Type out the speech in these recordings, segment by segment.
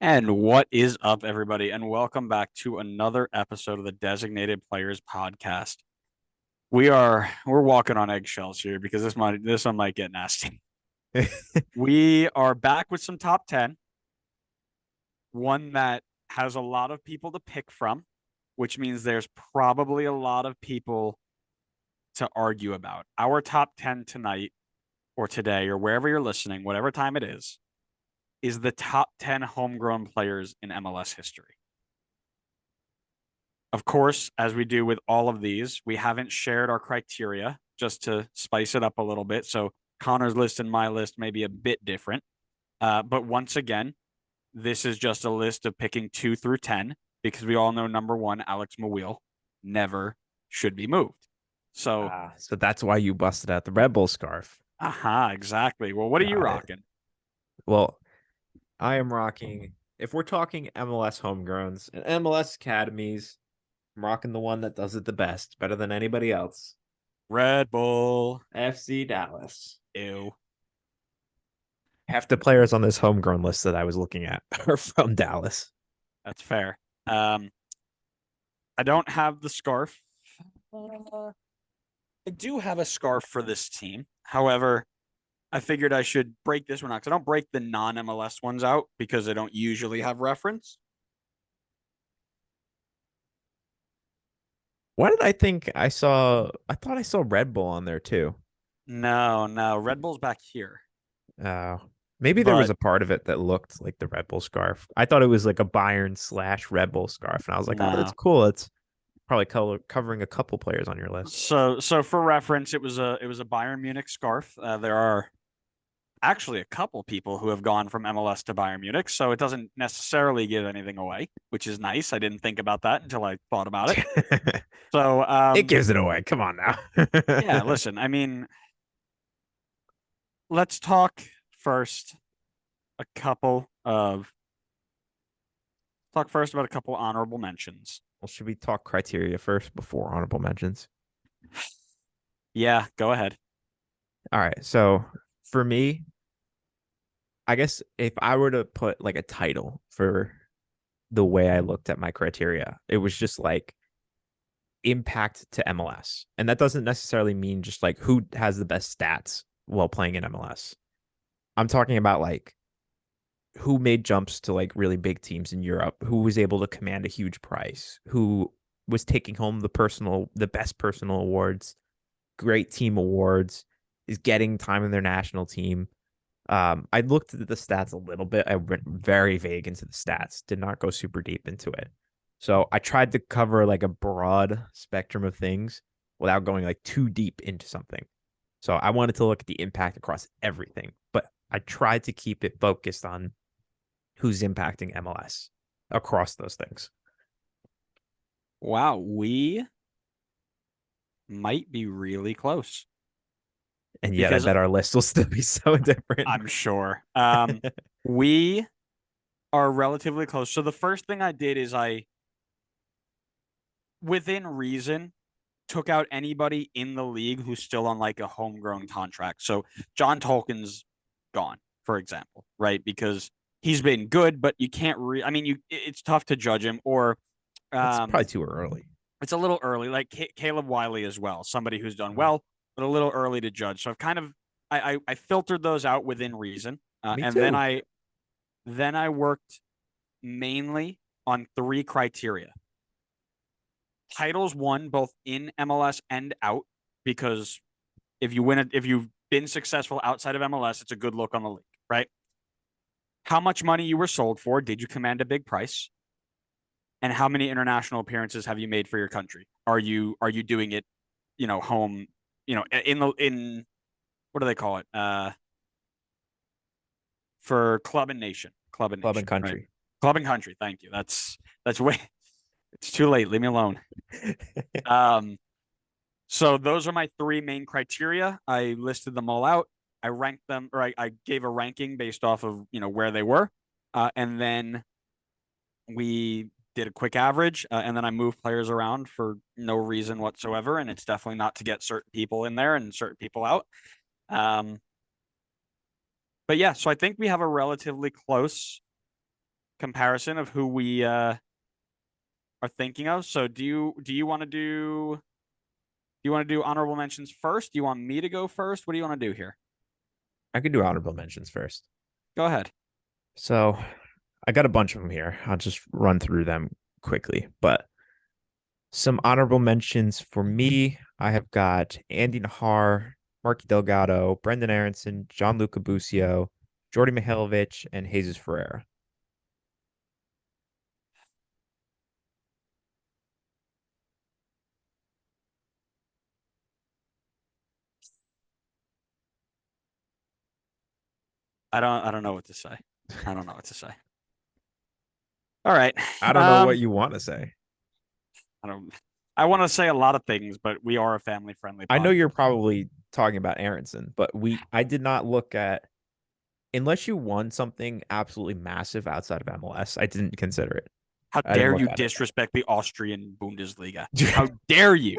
And what is up, everybody? And welcome back to another episode of the Designated Players Podcast. We're walking on eggshells here because this one might get nasty. We are back with some top 10, one that has a lot of people to pick from, which means there's probably a lot of people to argue about. Our top 10 tonight or today or wherever you're listening, whatever time it is the top 10 homegrown players in MLS history. Of course, as we do with all of these, we haven't shared our criteria just to spice it up a little bit. So Connor's list and my list may be a bit different. But once again, this is just a list of picking 2 through 10 because we all know number one, Alex Mawil, never should be moved. So, So that's why you busted out the Red Bull scarf. exactly. Well, what are you Got it. rocking? Well, I am rocking. If we're talking MLS homegrowns and MLS academies, I'm rocking the one that does it the best, better than anybody else. Red Bull. FC Dallas. Ew. Half the players on this homegrown list that I was looking at are from Dallas. That's fair. I don't have the scarf. I do have a scarf for this team. However, I figured I should break this one out because I don't break the non-MLS ones out because I don't usually have reference. Why did I think I saw? I thought I saw Red Bull on there too. No. Red Bull's back here. Oh, maybe there was But a part of it that looked like the Red Bull scarf. I thought it was like a Bayern/Red Bull scarf, and I was like, oh, that's no. cool. It's probably covering a couple players on your list. So for reference, it was a Bayern Munich scarf. There are actually a couple people who have gone from MLS to Bayern Munich, so it doesn't necessarily give anything away, which is nice. I didn't think about that until I thought about it. So It gives it away. Come on now. yeah, listen, I mean, let's talk first a couple of talk first about a couple honorable mentions. Well, should we talk criteria first before honorable mentions? Yeah, go ahead. All right. So for me, I guess if I were to put like a title for the way I looked at my criteria, it was just like impact to MLS. And that doesn't necessarily mean just like who has the best stats while playing in MLS. I'm talking about like who made jumps to like really big teams in Europe, who was able to command a huge price, who was taking home the best personal awards, great team awards, is getting time in their national team. I looked at the stats a little bit. I went very vague into the stats, did not go super deep into it. So I tried to cover like a broad spectrum of things without going like too deep into something. So I wanted to look at the impact across everything, but I tried to keep it focused on who's impacting MLS across those things. Wow, we might be really close And yet I because bet our list will still be so different. I'm sure. We are relatively close. So the first thing I did is within reason, took out anybody in the league who's still on like a homegrown contract. So John Tolkien's gone, for example, right? Because he's been good, but you can't I mean, it's tough to judge him. Or That's um, probably too early. it's a little early. Like Caleb Wiley as well, somebody who's done well, but a little early to judge. So I've kind of I filtered those out within reason, Me and then too. I worked mainly on 3 criteria: titles won both in MLS and out, because if you've been successful outside of MLS, it's a good look on the league, right? How much money you were sold for? Did you command a big price? And how many international appearances have you made for your country? Are you doing it, home, in what do they call it? For club and nation, Club and right? country. Club and country. Thank you. That's way. It's too late. Leave me alone. So those are my 3 main criteria. I listed them all out. I ranked them, or I gave a ranking based off of where they were, and then we did a quick average, and then I moved players around for no reason whatsoever, and it's definitely not to get certain people in there and certain people out. But yeah, so I think we have a relatively close comparison of who we are thinking of. So do you want to do honorable mentions first? Do you want me to go first? What do you want to do here? I could do honorable mentions first. Go ahead. So I got a bunch of them here. I'll just run through them quickly. But some honorable mentions for me, I have got Andy Nahar, Marky Delgado, Brendan Aronson, Gianluca Busio, Jordy Mihailovic, and Jesus Ferreira. I don't know what to say. I don't know what to say. All right. I don't know what you want to say. I don't I want to say a lot of things, but we are a family friendly I know podcast. you're probably talking about Aronson, but I did not look at unless you won something absolutely massive outside of MLS, I didn't consider it. How I didn't dare look you at disrespect the Austrian Bundesliga? it. How dare you?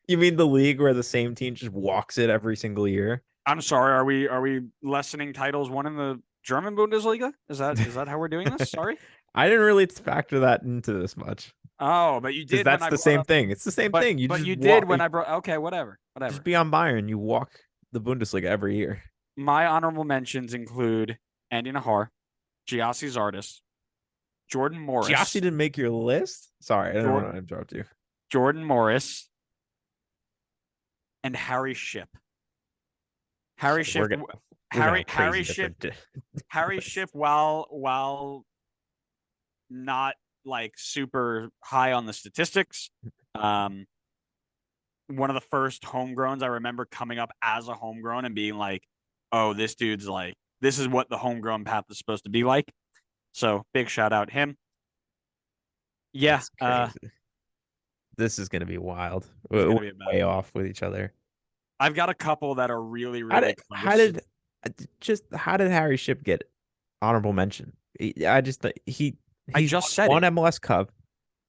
You mean the league where the same team just walks it every single year? I'm sorry. Are we lessening titles won in the German Bundesliga? Is that how we're doing this? Sorry. I didn't really factor that into this much Oh, but you because did when that's I the brought same up. thing. It's the same But thing. You but just you did walk. when I brought. Okay, whatever, Just whatever. be on Bayern. You walk the Bundesliga every year. My honorable mentions include Andy Nahar, Giassi Zardes, Jordan Giassi Morris, didn't make your list. Sorry, I didn't Jor- want to interrupt you. Jordan Morris, and Harry Ship. Harry Okay, Ship. we're gonna Harry have crazy Harry Ship. different. Harry Ship. While not like super high on the statistics, um, one of the first homegrowns I remember coming up as a homegrown and being like, "Oh, this dude's like this is what the homegrown path is supposed to be like." So big shout out him. Yeah, That's crazy. This is gonna be wild. this is We're gonna be a bad way one. off with each other. I've got a couple that are really How really did how close. did how did Harry Ship get honorable mention? I just I he's just won said one it. MLS Cup.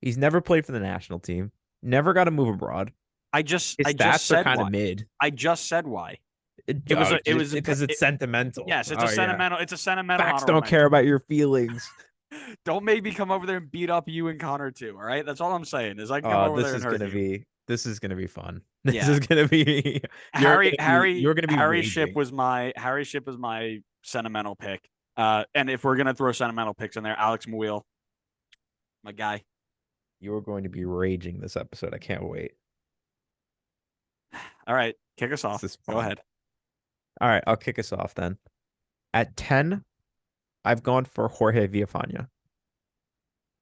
He's never played for the national team. Never got to move abroad. I just His I just stats are said kind why. of mid. I just said why. It was Because it's sentimental. yes, it's a Oh yeah. sentimental. It's a sentimental Facts honorable don't care mention. about your feelings. Don't make me come over there and beat up you and Connor too. All right, that's all I'm saying is I can come over there and hurt you. This is gonna be fun. This Yeah, is gonna be you're gonna be raging. Harry Ship was my sentimental pick. And if we're gonna throw sentimental picks in there, Alex Mouille, my guy. You're going to be raging this episode. I can't wait. All right, kick us This off. is Go fun. ahead. All right, I'll kick us off then. At 10, I've gone for Jorge Villafana.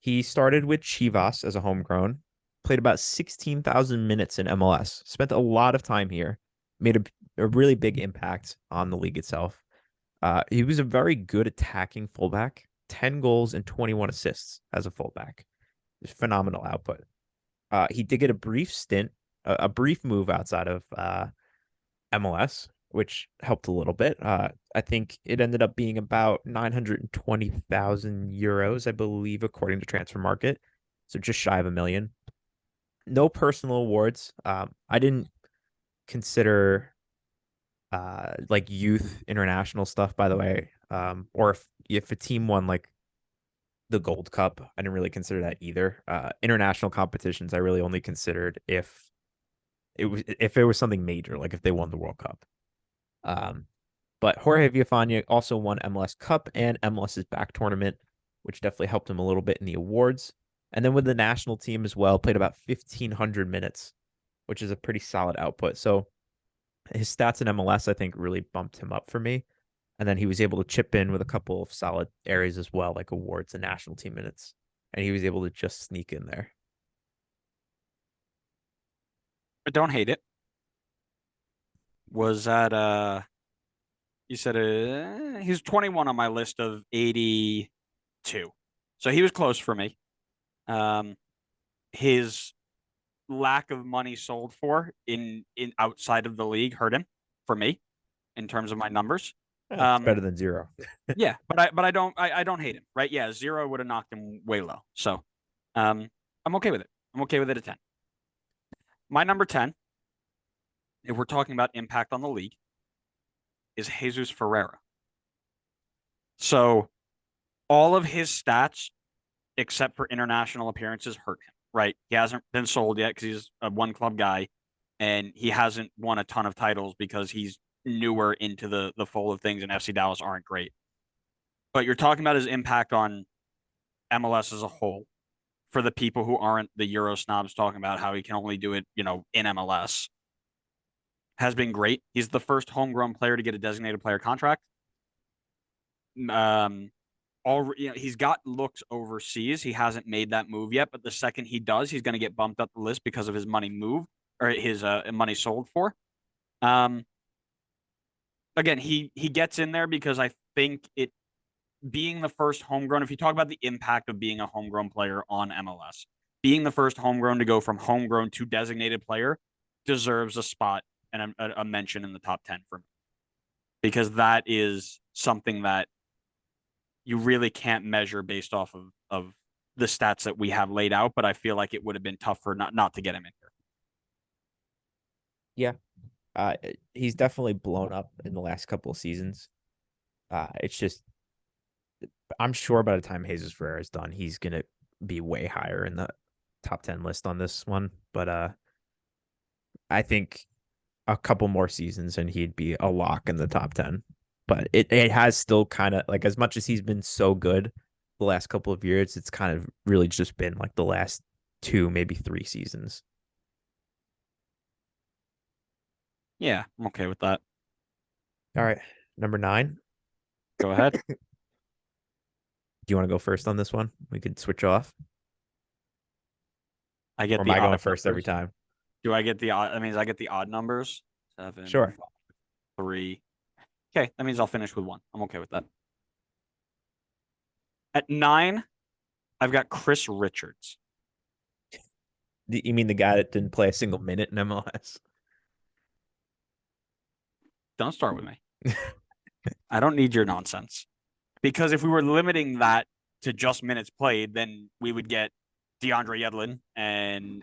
He started with Chivas as a homegrown, played about 16,000 minutes in MLS, spent a lot of time here, made a really big impact on the league itself. He was a very good attacking fullback, 10 goals and 21 assists as a fullback. Phenomenal output. He did get a brief stint, a brief move outside of MLS, which helped a little bit. I think it ended up being about 920,000 euros, I believe, according to Transfer Market. So just shy of a million. No personal awards. I didn't consider like youth international stuff, by the way. Or if a team won like the Gold Cup, I didn't really consider that either. International competitions, I really only considered if it was something major, like if they won the World Cup. But Jorge Villafana also won MLS Cup and MLS's back tournament, which definitely helped him a little bit in the awards. And then with the national team as well, played about 1,500 minutes, which is a pretty solid output. So his stats in MLS, I think, really bumped him up for me. And then he was able to chip in with a couple of solid areas as well, like awards and national team minutes. And he was able to just sneak in there. But don't hate it. Was that you said he's 21 on my list of 82. So he was close for me. His lack of money sold for in outside of the league hurt him for me in terms of my numbers. It's better than zero. Yeah, but I don't hate him, right? Yeah, zero would have knocked him way low. So I'm okay with it. I'm okay with it at 10. My number 10, if we're talking about impact on the league, is Jesus Ferreira. So all of his stats, except for international appearances, hurt him, right? He hasn't been sold yet because he's a one club guy, and he hasn't won a ton of titles because he's newer into the fold of things, and FC Dallas aren't great. But you're talking about his impact on MLS as a whole for the people who aren't the Euro snobs talking about how he can only do it, in MLS has been great. He's the first homegrown player to get a designated player contract. He's got looks overseas. He hasn't made that move yet, but the second he does, he's going to get bumped up the list because of his money move or his money sold for. Um, Again, he gets in there because I think it being the first homegrown. If you talk about the impact of being a homegrown player on MLS, being the first homegrown to go from homegrown to designated player deserves a spot and a mention in the top 10 for me because that is something that you really can't measure based off of the stats that we have laid out. But I feel like it would have been tough for not to get him in here. Yeah. He's definitely blown up in the last couple of seasons. It's just, I'm sure by the time Jesus Ferreira is done, he's gonna be way higher in the top 10 list on this one. But I think a couple more seasons and he'd be a lock in the top 10. But it has still kind of like, as much as he's been so good the last couple of years, it's kind of really just been like the last 2, maybe 3 seasons. Yeah, I'm okay with that. All right, number 9. Go ahead. Do you want to go first on this one? We could switch off. I Or get am the I going odd first every numbers. time? Do I get the odd? I mean, I get the odd numbers. 7, Sure. 5, 3. Okay, that means I'll finish with 1. I'm okay with that. At 9, I've got Chris Richards. You mean the guy that didn't play a single minute in MLS? Don't start with me. I don't need your nonsense. Because if we were limiting that to just minutes played, then we would get Deandre Yedlin and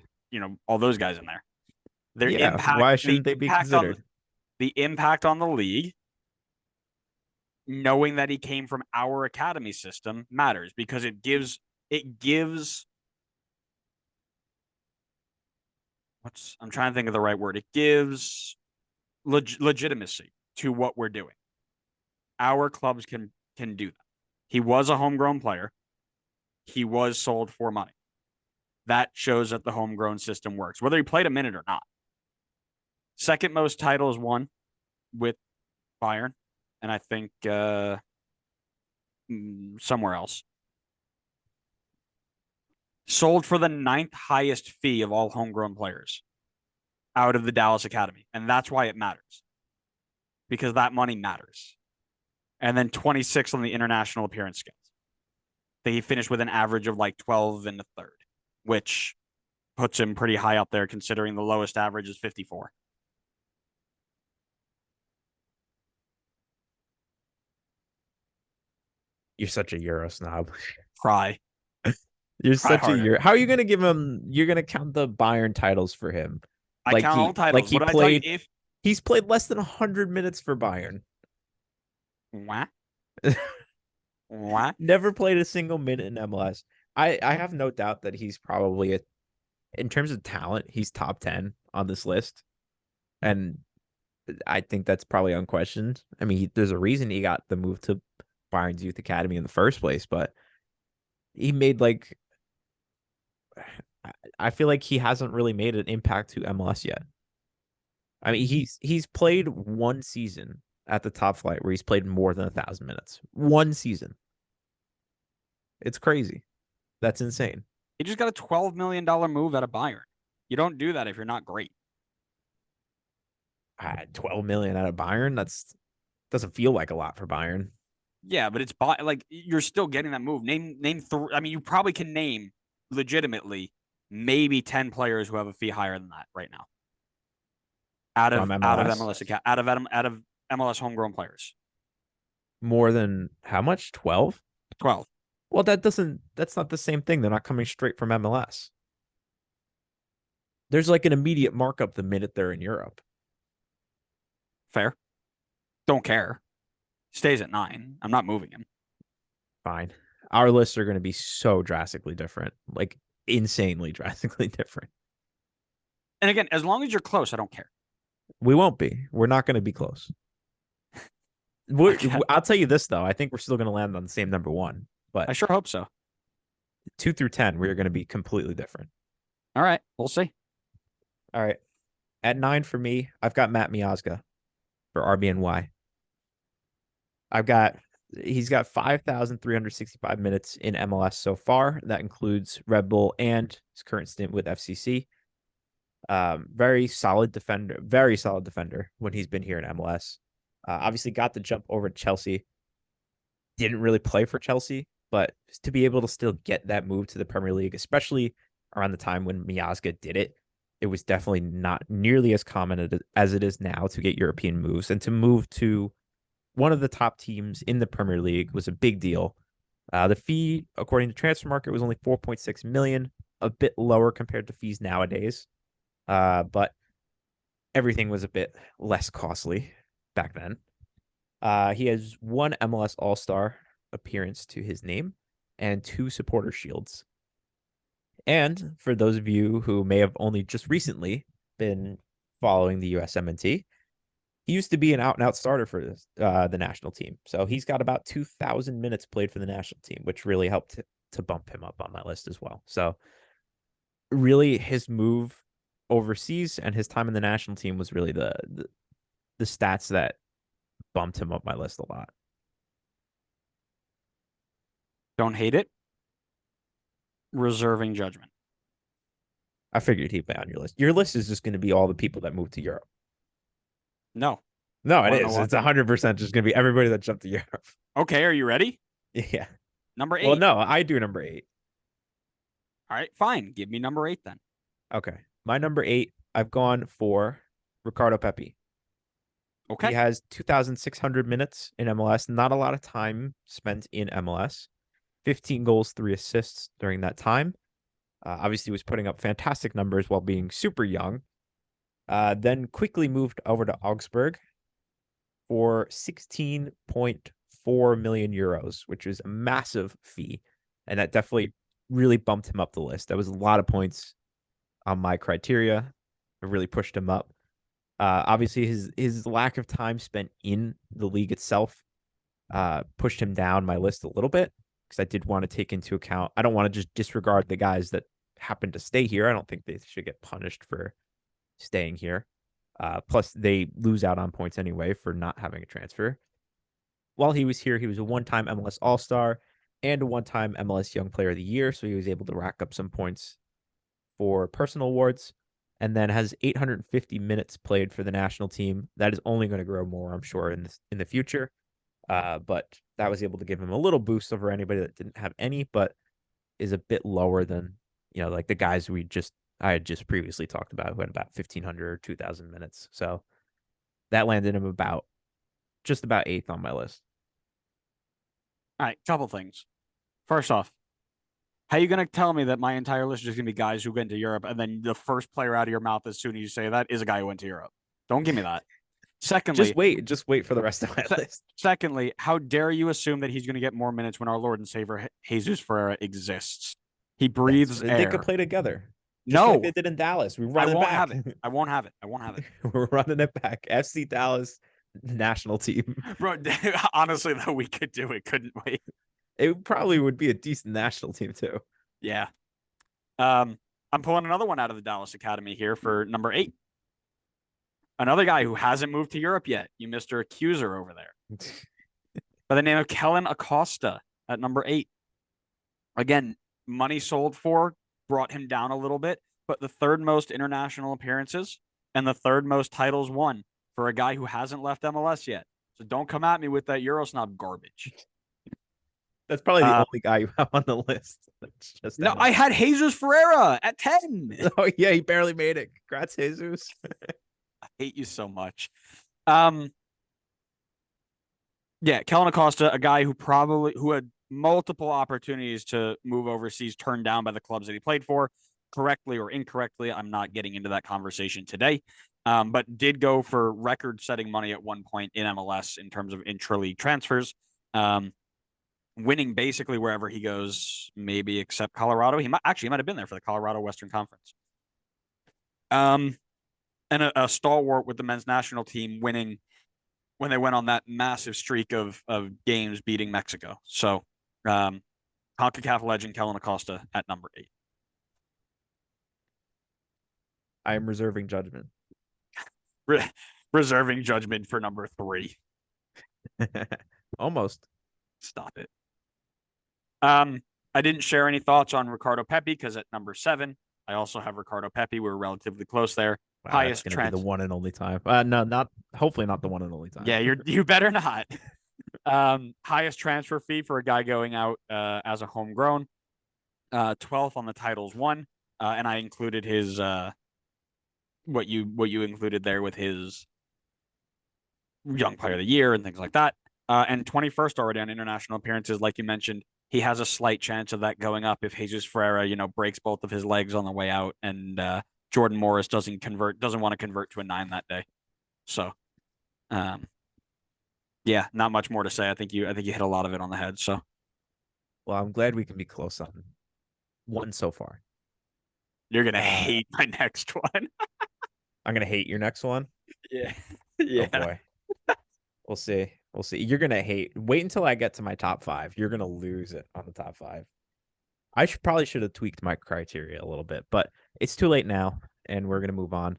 all those guys in there. Their Yeah, impact, why the shouldn't they be impact on considered? the impact on the league, knowing that he came from our academy system matters because it gives I'm trying to think of the right word. It gives legitimacy to what we're doing. Our clubs can do that. He was a homegrown player. He was sold for money. That shows that the homegrown system works, whether he played a minute or not. Second most titles won with Bayern, and I think somewhere else. Sold for the 9th highest fee of all homegrown players out of the Dallas Academy. And that's why it matters because that money matters. And then 26 on the international appearance scales. He finished with an average of like 12 and a third, which puts him pretty high up there considering the lowest average is 54. You're such a Euro snob. Cry. You're Cry such a harder. Euro. How are you gonna give him? You're gonna count the Bayern titles for him? I count all Like titles. he What did I tell you? played. He's played less than 100 minutes for Bayern. What? What? Never played a single minute in MLS. I have no doubt that he's probably in terms of talent, he's top 10 on this list. And I think that's probably unquestioned. I mean, there's a reason he got the move to Bayern's youth academy in the first place, but he made like, I feel like he hasn't really made an impact to MLS yet. I mean, he's played one season at the top flight where he's played more than 1,000 minutes. One season. It's crazy. That's insane. He just got a $12 million move out of Bayern. You don't do that if you're not great. 12 million out of Bayern. That's doesn't feel like a lot for Bayern. Yeah, but it's like you're still getting that move. Name 3. I mean, you probably can name legitimately maybe 10 players who have a fee higher than that right now. Out of From MLS. MLS homegrown players. More than how much? 12? 12. Well, that's not the same thing. They're not coming straight from MLS. There's like an immediate markup the minute they're in Europe. Fair. Don't care. Stays at 9. I'm not moving him. Fine. Our lists are going to be so drastically different, like insanely drastically different. And again, as long as you're close, I don't care. We won't be. We're not going to be close. Okay. I'll tell you this though. I think we're still going to land on the same number one, but I sure hope so. 2 through 10, we're going to be completely different. All right. We'll see. All right. At 9 for me, I've got Matt Miazga for RBNY. He's got 5,365 minutes in MLS so far. That includes Red Bull and his current stint with FCC. Very solid defender when he's been here in MLS. Obviously got the jump over to Chelsea. Didn't really play for Chelsea, but to be able to still get that move to the Premier League, especially around the time when Miazga did it, it was definitely not nearly as common as it is now to get European moves, and to move to one of the top teams in the Premier League was a big deal. The fee, according to Transfer Market, was only 4.6 million, a bit lower compared to fees nowadays. But everything was a bit less costly back then. He has one MLS All-Star appearance to his name and 2 supporter shields. And for those of you who may have only just recently been following the USMNT, he used to be an out-and-out starter for the national team. So he's got about 2,000 minutes played for the national team, which really helped to bump him up on my list as well. So really his move overseas and his time in the national team was really the stats that bumped him up my list a lot. Don't hate it. Reserving judgment. I figured he'd be on your list. Your list is just going to be all the people that moved to Europe. No. No, it is. It's 100% just going to be everybody that jumped to Europe. Okay, are you ready? Yeah. Number 8. Well, no, I do number 8. All right, fine. Give me number 8 then. Okay. My number 8, I've gone for Ricardo Pepi. Okay. He has 2,600 minutes in MLS. Not a lot of time spent in MLS. 15 goals, 3 assists during that time. Obviously was putting up fantastic numbers while being super young. Then quickly moved over to Augsburg for 16.4 million euros, which is a massive fee. And that definitely really bumped him up the list. That was a lot of points on my criteria. It really pushed him up. Obviously, his lack of time spent in the league itself pushed him down my list a little bit, because I did want to take into account. I don't want to just disregard the guys that happen to stay here. I don't think they should get punished for staying here. Plus, they lose out on points anyway for not having a transfer. While he was here, he was a one-time MLS All-Star and a one-time MLS Young Player of the Year, so he was able to rack up some points for personal awards, and then has 850 minutes played for the national team. That is only going to grow more, I'm sure, in the future. But that was able to give him a little boost over anybody that didn't have any, but is a bit lower than, like the guys I had just previously talked about, who had about 1,500 or 2,000 minutes. So that landed him just about 8th on my list. All right, couple things. First off, how are you going to tell me that my entire list is just going to be guys who went to Europe, and then the first player out of your mouth as soon as you say that is a guy who went to Europe? Don't give me that. Secondly, just wait for the rest of my list. Secondly, how dare you assume that he's going to get more minutes when our Lord and Savior Jesus Ferreira exists? He breathes air. They could play together. Just like they did in Dallas. We run it back. Have it. I won't have it. I won't have it. We're running it back. FC Dallas national team. Bro, honestly, though, we could do it, couldn't we? It probably would be a decent national team, too. Yeah. I'm pulling another one out of the Dallas Academy here for number 8. Another guy who hasn't moved to Europe yet. You Mr. Accuser over there. By the name of Kellen Acosta at number 8. Again, money sold for brought him down a little bit, but the 3rd most international appearances and the 3rd most titles won for a guy who hasn't left MLS yet. So don't come at me with that eurosnob garbage. That's probably the only guy you have on the list. No, I had Jesus Ferreira at 10. Oh, yeah, he barely made it. Congrats, Jesus. I hate you so much. Yeah, Kellen Acosta, a guy who had multiple opportunities to move overseas, turned down by the clubs that he played for, correctly or incorrectly. I'm not getting into that conversation today, but did go for record-setting money at one point in MLS in terms of intra-league transfers. winning basically wherever he goes, maybe except Colorado. He might have been there for the Colorado Western Conference. Um, and a stalwart with the men's national team, winning when they went on that massive streak of games beating Mexico. So, CONCACAF legend Kellen Acosta at number 8. I am reserving judgment. Reserving judgment for number 3. Almost. Stop it. I didn't share any thoughts on Ricardo Pepi because at number 7, I also have Ricardo Pepi. We were relatively close there. Wow, that's going to be the one and only time. No, not hopefully not the one and only time. Yeah, you better not. Highest transfer fee for a guy going out as a homegrown. 12th on the titles won, and I included his what you included there with his young player of the year and things like that. And 21st already on international appearances, like you mentioned. He has a slight chance of that going up if Jesus Ferreira, breaks both of his legs on the way out, and Jordan Morris doesn't want to convert to a 9 that day. So, yeah, not much more to say. I think you hit a lot of it on the head. So, well, I'm glad we can be close on one so far. You're gonna hate my next one. I'm gonna hate your next one. Yeah. Oh boy. We'll see. You're gonna hate. Wait until I get to my top 5. You're gonna lose it on the top 5. I probably should have tweaked my criteria a little bit, but it's too late now, and we're gonna move on.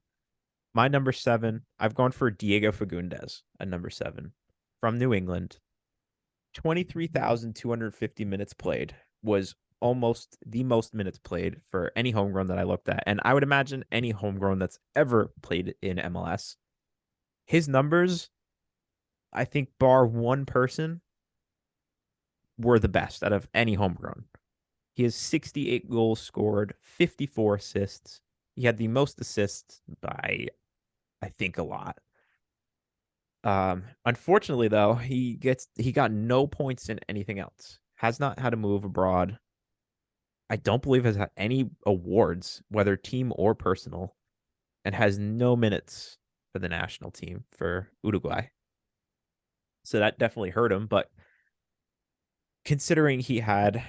My number 7, I've gone for Diego Fagundes at number 7 from New England. 23,250 minutes played, was almost the most minutes played for any homegrown that I looked at, and I would imagine any homegrown that's ever played in MLS. His numbers, I think, bar one person, were the best out of any homegrown. He has 68 goals scored, 54 assists. He had the most assists by, I think, a lot. Unfortunately, though, he got no points in anything else. Has not had a move abroad. I don't believe has had any awards, whether team or personal, and has no minutes for the national team for Uruguay. So that definitely hurt him. But considering he had,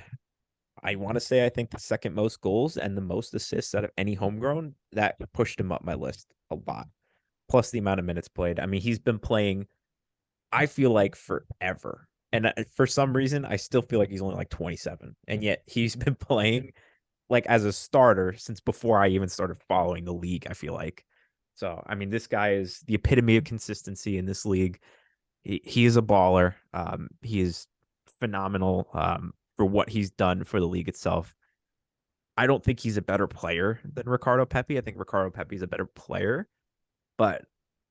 I want to say, I think the second most goals and the most assists out of any homegrown, that pushed him up my list a lot. Plus the amount of minutes played. I mean, he's been playing, I feel like, forever. And for some reason, I still feel like he's only like 27. And yet he's been playing like as a starter since before I even started following the league, I feel like. So, I mean, this guy is the epitome of consistency in this league. He is a baller. He is phenomenal for what he's done for the league itself. I don't think he's a better player than Ricardo Pepi. I think Ricardo Pepi is a better player, but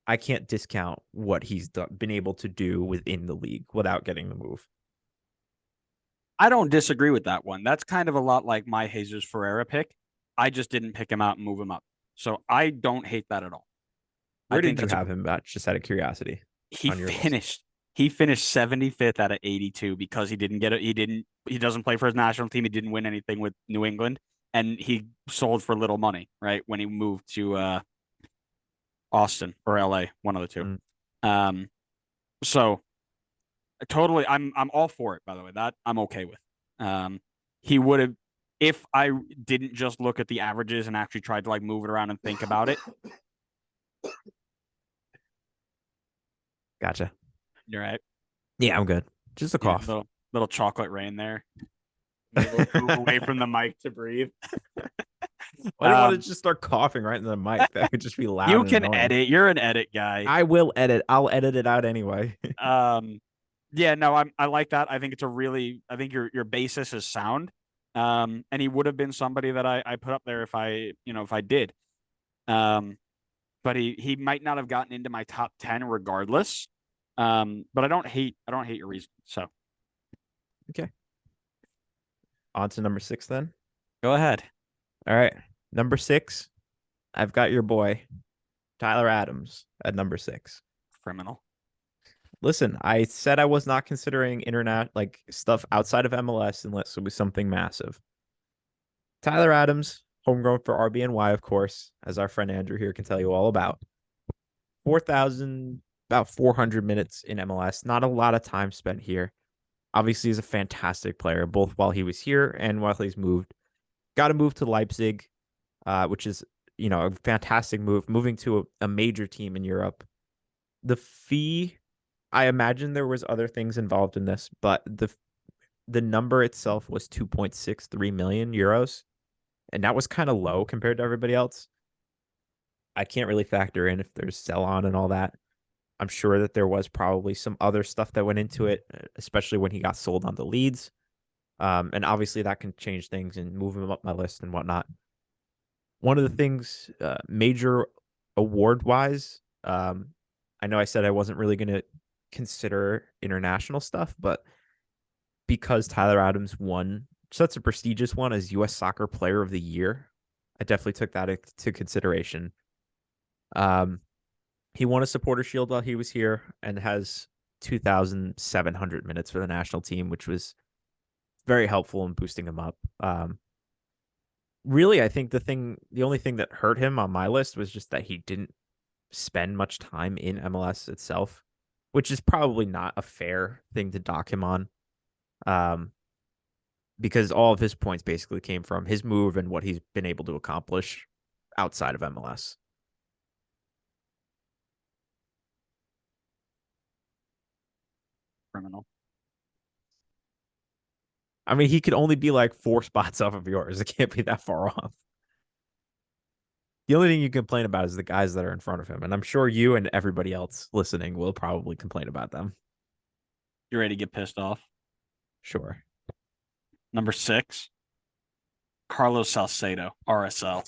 I can't discount what he's been able to do within the league without getting the move. I don't disagree with that one. That's kind of a lot like my Jesus Ferreira pick. I just didn't pick him out and move him up. So I don't hate that at all. Where did you have him at, just out of curiosity? He finished 75th out of 82 because he doesn't play for his national team. He didn't win anything with New England, and he sold for little money, right? When he moved to Austin or LA, one of the two. So totally, I'm all for it, by the way. That I'm okay with. He would have, if I didn't just look at the averages and actually tried to like move it around and think about it. Gotcha. You're right. Yeah, I'm good. Just a cough. Little chocolate rain there. Move away from the mic to breathe. I don't want to just start coughing right in the mic. That would just be loud. You can edit. You're an edit guy. I will edit. I'll edit it out anyway. Yeah, no, I like that. I think I think your basis is sound. And he would have been somebody that I put up there if I did. But he might not have gotten into my top 10 regardless. But I don't hate your reason. So okay. On to number 6 then. Go ahead. All right. Number 6. I've got your boy, Tyler Adams, at number 6. Criminal. Listen, I said I was not considering internet like stuff outside of MLS unless it was something massive. Tyler Adams, homegrown for RBNY, of course, as our friend Andrew here can tell you all about. 4,000, about 400 minutes in MLS. Not a lot of time spent here. Obviously, he's a fantastic player, both while he was here and while he's moved. Got to move to Leipzig, which is, a fantastic move. Moving to a major team in Europe. The fee, I imagine there was other things involved in this, but the number itself was 2.63 million euros, and that was kind of low compared to everybody else. I can't really factor in if there's sell on and all that. I'm sure that there was probably some other stuff that went into it, especially when he got sold on the Leeds. And obviously that can change things and move him up my list and whatnot. One of the things, major award wise, I know I said I wasn't really going to consider international stuff, but because Tyler Adams won such a prestigious one as U.S. Soccer Player of the Year, I definitely took that into consideration. He won a supporter shield while he was here and has 2,700 minutes for the national team, which was very helpful in boosting him up. Really, I think the only thing that hurt him on my list was just that he didn't spend much time in MLS itself, which is probably not a fair thing to dock him on. Because all of his points basically came from his move and what he's been able to accomplish outside of MLS. Criminal. I mean, he could only be like 4 spots off of yours. It can't be that far off. The only thing you complain about is the guys that are in front of him. And I'm sure you and everybody else listening will probably complain about them. You ready to get pissed off? Sure. Number 6, Carlos Salcedo, RSL.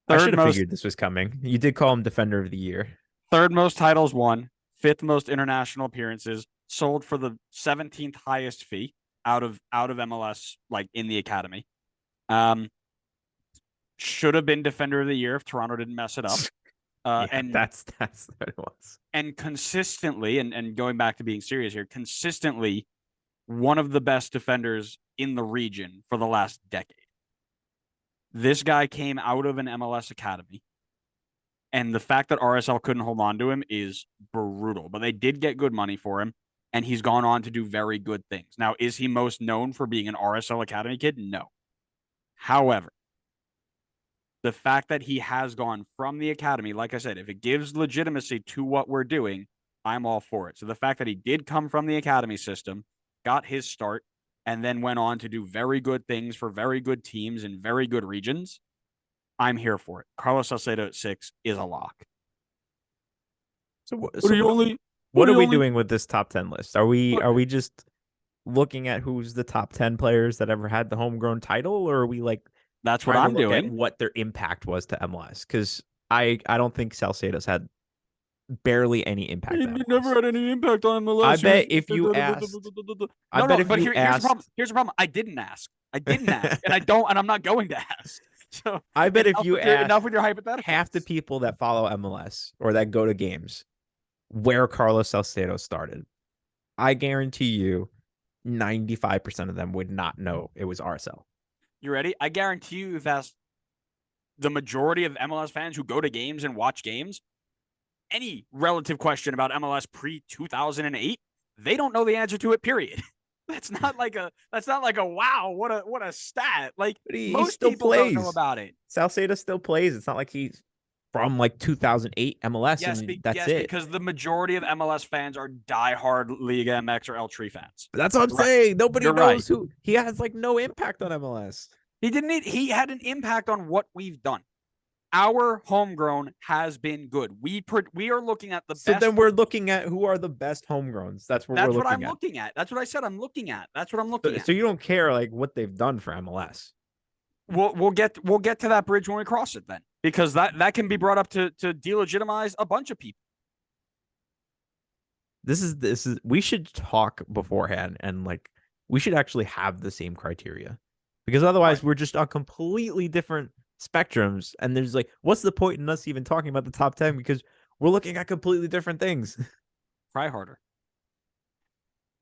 I should have figured this was coming. You did call him Defender of the Year. Third most titles won, 5th most international appearances, sold for the 17th highest fee out of MLS, like in the academy. Should have been Defender of the Year if Toronto didn't mess it up. And that's what it was. And consistently, and going back to being serious here, consistently one of the best defenders in the region for the last decade. This guy came out of an MLS academy, and the fact that RSL couldn't hold on to him is brutal. But they did get good money for him, and he's gone on to do very good things. Now, is he most known for being an RSL academy kid? No. However, the fact that he has gone from the academy, like I said, if it gives legitimacy to what we're doing, I'm all for it. So the fact that he did come from the academy system, got his start, and then went on to do very good things for very good teams in very good regions, I'm here for it. Carlos Salcedo at 6 is a lock. What are we doing with this top 10 list? Are we just looking at who's the top 10 players that ever had the homegrown title, or are we like that's what I'm doing? At what their impact was to MLS? Because I don't think Salcedo's had barely any impact. He never had any impact on MLS. I bet if you asked, here's the problem. I didn't ask, and I don't, and I'm not going to ask. So I bet if you ask enough with your hypothetical, half the people that follow MLS or that go to games where Carlos Salcedo started, I guarantee you 95% of them would not know it was RSL. You ready? I guarantee you, if asked the majority of MLS fans who go to games and watch games, any relative question about MLS pre-2008, they don't know the answer to it, period. That's not like a wow, what a stat. Like, most still people plays. Don't know about it. Salcedo still plays. It's not like he's from like 2008 MLS and that's it. Because the majority of MLS fans are diehard Liga MX or El Tri fans. But that's what I'm saying. Nobody knows who he has. Like no impact on MLS. He had an impact on what we've done. Our homegrown has been good. We are looking at the best. So then we're looking at who are the best homegrowns. That's what I'm looking at. That's what I said. I'm looking at. That's what I'm looking at. So you don't care like what they've done for MLS. We'll get to that bridge when we cross it then, because that can be brought up to delegitimize a bunch of people. This is we should talk beforehand, and like we should actually have the same criteria, because otherwise we're just on completely different spectrums, and there's like, what's the point in us even talking about the top 10 because we're looking at completely different things. Try harder.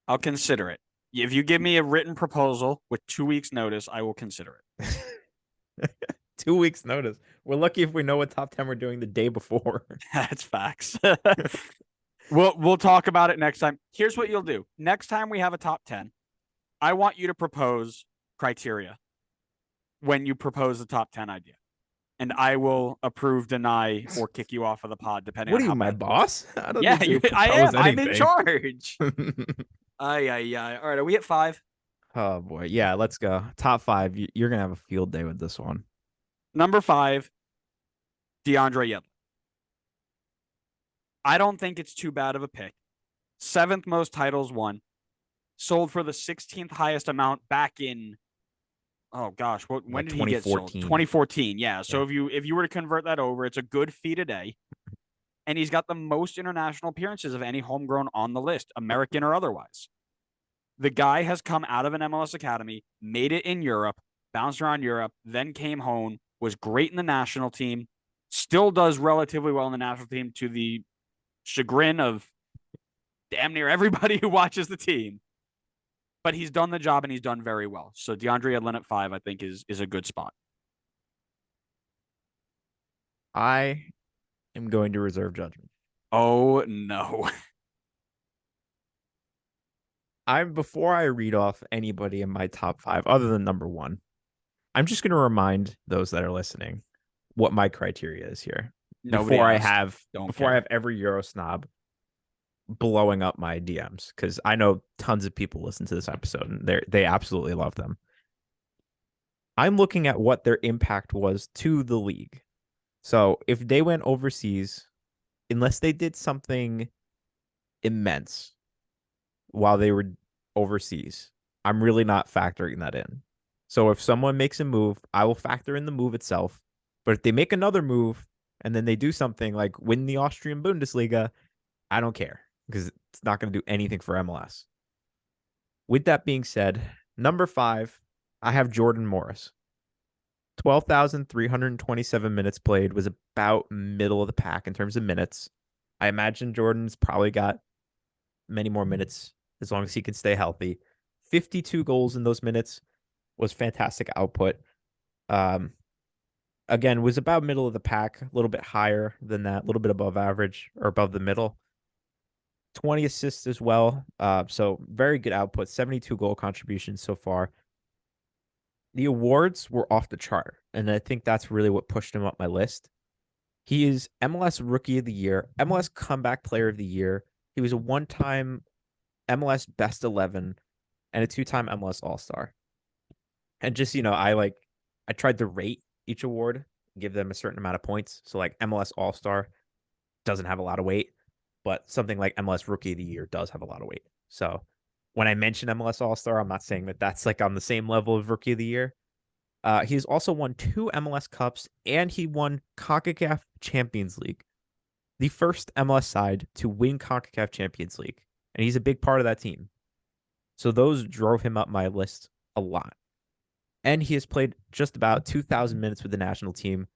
I'll consider it. If you give me a written proposal with 2 weeks notice, I will consider it. 2 weeks notice. We're lucky if we know what top 10 we're doing the day before. That's facts. We'll talk about it next time. Here's what you'll do. Next time we have a top 10, I want you to propose criteria when you propose the top 10 idea. And I will approve, deny, or kick you off of the pod, depending What on are you, how my bad. boss? I don't Yeah, need to I propose am. I'm in anything. charge. Yeah. All right, are we at 5? Oh boy. Yeah, let's go. Top 5. You're gonna have a field day with this one. Number 5, Deandre Yedlin. I don't think it's too bad of a pick. 7th most titles won. Sold for the 16th highest amount back in, oh gosh, when Like did he get sold? 2014. 2014. Yeah. So Yeah. if you were to convert that over, it's a good fee today. And he's got the most international appearances of any homegrown on the list, American or otherwise. The guy has come out of an MLS academy, made it in Europe, bounced around Europe, then came home, was great in the national team, still does relatively well in the national team to the chagrin of damn near everybody who watches the team. But he's done the job and he's done very well. So Deandre Yedlin at 5, I think, is a good spot. I am going to reserve judgment. Oh no. Before I read off anybody in my top 5 other than number 1, I'm just going to remind those that are listening what my criteria is here. Nobody Before I asked. have Don't before I care. have every Euro snob blowing up my DMs, because I know tons of people listen to this episode and they absolutely love them. I'm looking at what their impact was to the league. So if they went overseas, unless they did something immense while they were overseas, I'm really not factoring that in. So if someone makes a move, I will factor in the move itself. But if they make another move and then they do something like win the Austrian Bundesliga, I don't care because it's not going to do anything for MLS. With that being said, number 5, I have Jordan Morris. 12,327 minutes played, was about middle of the pack in terms of minutes. I imagine Jordan's probably got many more minutes as long as he can stay healthy. 52 goals in those minutes was fantastic output. Um, again, was about middle of the pack, a little bit higher than that, a little bit above average or above the middle. 20 assists as well. So very good output, 72 goal contributions so far. The awards were off the chart, and I think that's really what pushed him up my list. He is MLS Rookie of the Year, MLS Comeback Player of the Year. He was a one-time MLS Best 11 and a two-time MLS All-Star. And just, I tried to rate each award, give them a certain amount of points. So like MLS All-Star doesn't have a lot of weight, but something like MLS Rookie of the Year does have a lot of weight. So when I mention MLS All-Star, I'm not saying that that's like on the same level of Rookie of the Year. He's also won 2 MLS Cups and he won CONCACAF Champions League, the first MLS side to win CONCACAF Champions League. And he's a big part of that team. So those drove him up my list a lot. And he has played just about 2,000 minutes with the national team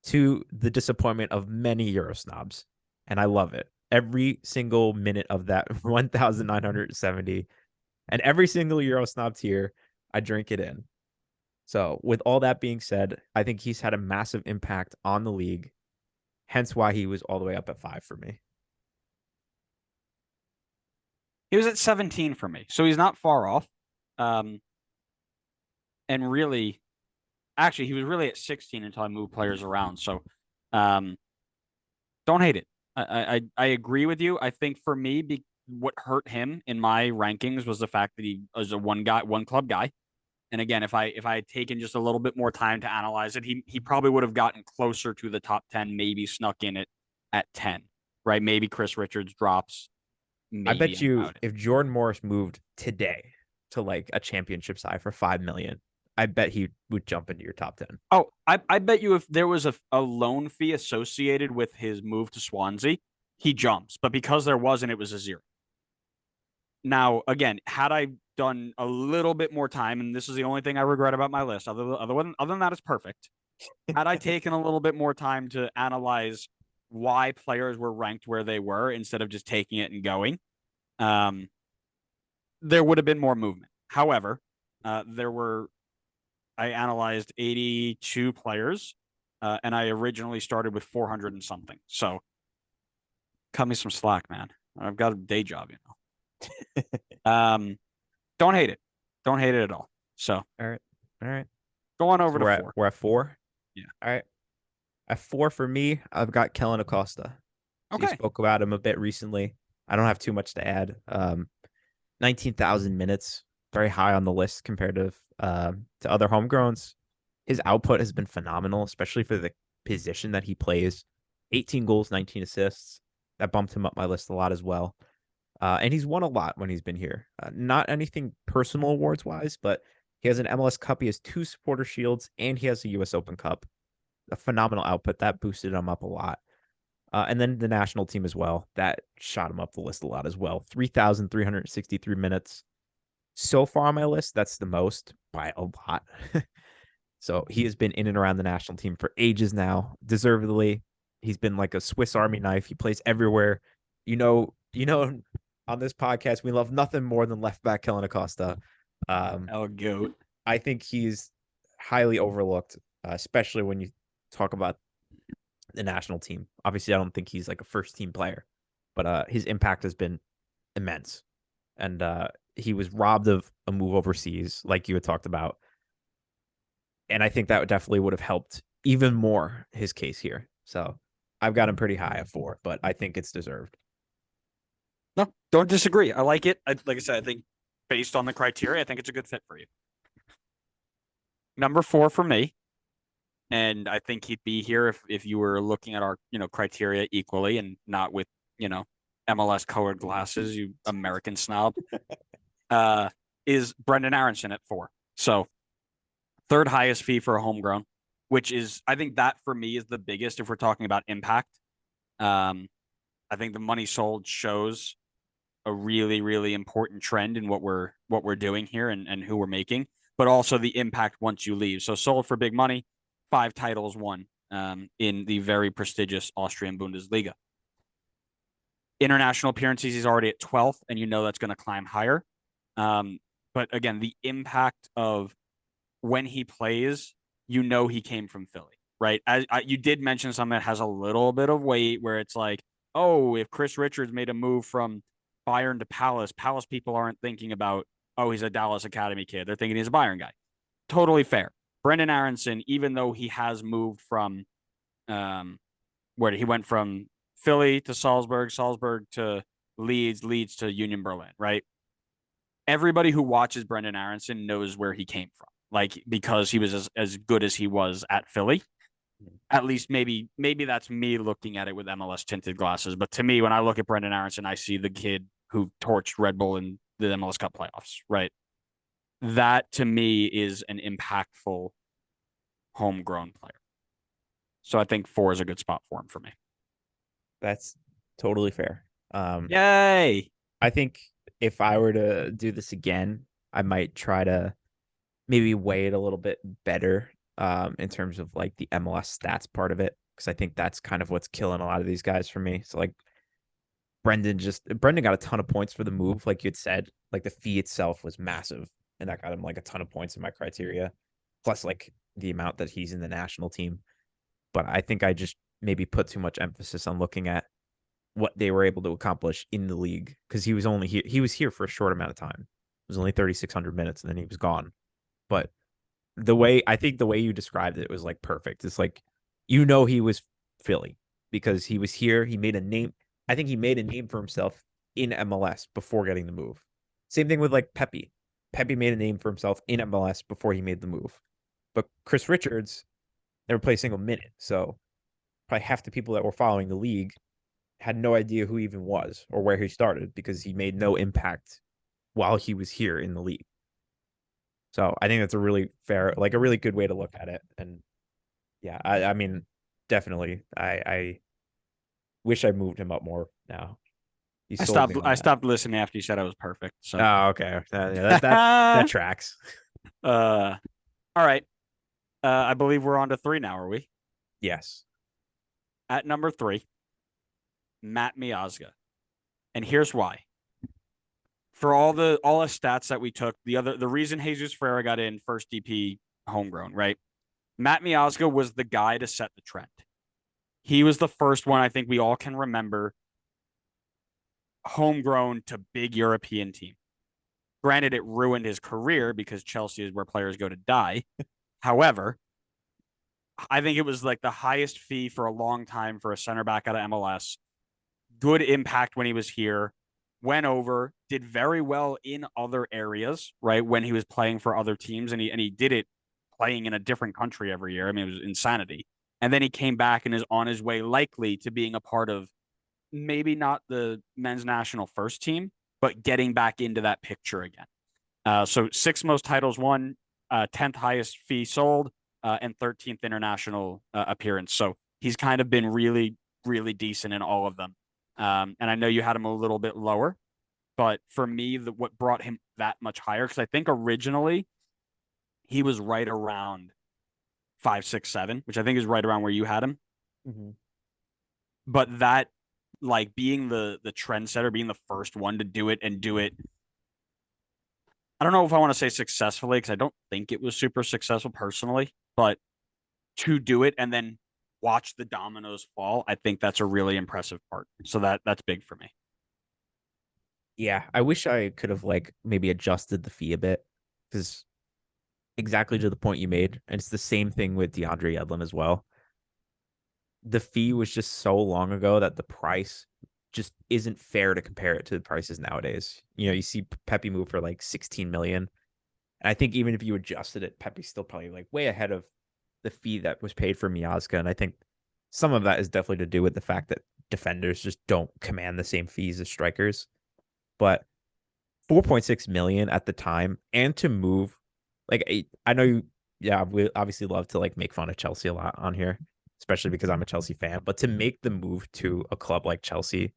to the disappointment of many Euro snobs. And I love it. Every single minute of that 1,970 and every single Euro snob tier, I drink it in. So with all that being said, I think he's had a massive impact on the league, hence why he was all the way up at 5 for me. He was at 17 for me, so he's not far off. And really, actually, he was really at 16 until I moved players around. So, um, don't hate it. I agree with you. I think for me, what hurt him in my rankings was the fact that he was a one club guy. And again, if I had taken just a little bit more time to analyze it, he probably would have gotten closer to the top 10, maybe snuck in it at 10, right? Maybe Chris Richards drops, I maybe bet you about it. if Jordan Morris moved today to like a championship side for 5 million, I bet he would jump into your top 10. Oh, I bet you if there was a loan fee associated with his move to Swansea, he jumps. But because there wasn't, it was a 0. Now, again, had I done a little bit more time, and this is the only thing I regret about my list, other than that, it's perfect. Had I taken a little bit more time to analyze why players were ranked where they were instead of just taking it and going, um, there would have been more movement. However, I analyzed 82 players, and I originally started with 400 and something. So cut me some slack, man. I've got a day job, you know. Don't hate it. Don't hate it at all. So All right. All right. go on over So to we're at 4. we're at 4. Yeah. All right. At 4 for me, I've got Kellen Acosta. So you Okay. spoke about him a bit recently. I don't have too much to add. 19,000 minutes, very high on the list compared to other homegrowns. His output has been phenomenal, especially for the position that he plays. 18 goals, 19 assists. That bumped him up my list a lot as well. And he's won a lot when he's been here. Not anything personal awards wise, but he has an MLS Cup. He has 2 supporter shields, and he has a US Open Cup. A phenomenal output that boosted him up a lot. And then the national team as well. That shot him up the list a lot as well. 3,363 minutes. So far on my list, that's the most by a lot. So he has been in and around the national team for ages now, deservedly. He's been like a Swiss Army knife. He plays everywhere. On this podcast, we love nothing more than left back Kellen Acosta. El Goat. I think he's highly overlooked, especially when you talk about the national team. Obviously, I don't think he's like a first team player, but his impact has been immense. And he was robbed of a move overseas, like you had talked about. And I think that definitely would have helped even more his case here. So I've got him pretty high at 4, but I think it's deserved. No, don't disagree. I like it. Like I said, I think based on the criteria, I think it's a good fit for you. Number 4 for me, and I think he'd be here if you were looking at our criteria equally and not with MLS colored glasses, you American snob. Is Brendan Aronson at 4. So third highest fee for a homegrown, which is, I think that for me is the biggest if we're talking about impact. I think the money sold shows a really, really important trend in what we're doing here and who we're making, but also the impact once you leave. So sold for big money, 5 titles won in the very prestigious Austrian Bundesliga. International appearances, he's already at 12th, and that's going to climb higher. But again, the impact of when he plays, he came from Philly, right? You did mention something that has a little bit of weight where it's like, oh, if Chris Richards made a move from Bayern to Palace people aren't thinking about, oh, he's a Dallas Academy kid. They're thinking he's a Bayern guy. Totally fair. Brendan Aronson, even though he has moved from where he went from Philly to Salzburg to Leeds to Union Berlin, right? Everybody who watches Brendan Aronson knows where he came from, like because he was as good as he was at Philly. At least maybe that's me looking at it with MLS tinted glasses. But to me, when I look at Brendan Aronson, I see the kid who torched Red Bull in the MLS Cup playoffs, right? That to me is an impactful homegrown player. So I think 4 is a good spot for him for me. That's totally fair. Yay! I think if I were to do this again, I might try to maybe weigh it a little bit better in terms of like the MLS stats part of it, because I think that's kind of what's killing a lot of these guys for me. So like Brendan got a ton of points for the move, like you had said. Like the fee itself was massive, and that got him like a ton of points in my criteria, plus like the amount that he's in the national team. But I think I just maybe put too much emphasis on looking at what they were able to accomplish in the league, because he was only here. He was here for a short amount of time. It was only 3,600 minutes, and then he was gone. But the way you described it was like perfect. It's like, he was Philly because he was here. He made a name. I think he made a name for himself in MLS before getting the move. Same thing with like Pepe. Pepe made a name for himself in MLS before he made the move. But Chris Richards never played a single minute. So probably half the people that were following the league had no idea who he even was or where he started because he made no impact while he was here in the league. So I think that's a really fair, like a really good way to look at it. And yeah, I mean, definitely, I wish I moved him up more now. He sold me on I that. stopped listening after you said I was perfect. So Oh, okay. That tracks. all right. I believe we're on to 3 now, are we? Yes. At number 3, Matt Miazga. And here's why. For all the stats that we took, the reason Jesus Ferreira got in first DP homegrown, right? Matt Miazga was the guy to set the trend. He was the first one I think we all can remember homegrown to big European team. Granted, it ruined his career because Chelsea is where players go to die. However, I think it was like the highest fee for a long time for a center back out of MLS. Good impact when he was here. Went over, did very well in other areas, right? When he was playing for other teams, and he did it playing in a different country every year. I mean, it was insanity. And then he came back and is on his way, likely to being a part of maybe not the men's national first team, but getting back into that picture again. So sixth most titles won, 10th highest fee sold, and 13th international appearance. So he's kind of been really, really decent in all of them. And I know you had him a little bit lower, but for me, what brought him that much higher, because I think originally he was right around 5, 6, 7, which I think is right around where you had him. Mm-hmm. But that, like being the trendsetter, being the first one to do it and do it, I don't know if I want to say successfully because I don't think it was super successful personally, but to do it and then watch the dominoes fall, I think that's a really impressive part. So that's big for me. Yeah, I wish I could have like maybe adjusted the fee a bit because exactly to the point you made, and it's the same thing with Deandre Yedlin as well. The fee was just so long ago that the price just isn't fair to compare it to the prices nowadays. You know, you see Pepe move for like 16 million. And I think even if you adjusted it, Pepe's still probably like way ahead of the fee that was paid for Miazga. And I think some of that is definitely to do with the fact that defenders just don't command the same fees as strikers. But 4.6 million at the time, and to move, like I know you, yeah, we obviously love to like make fun of Chelsea a lot on here, especially because I'm a Chelsea fan. But to make the move to a club like Chelsea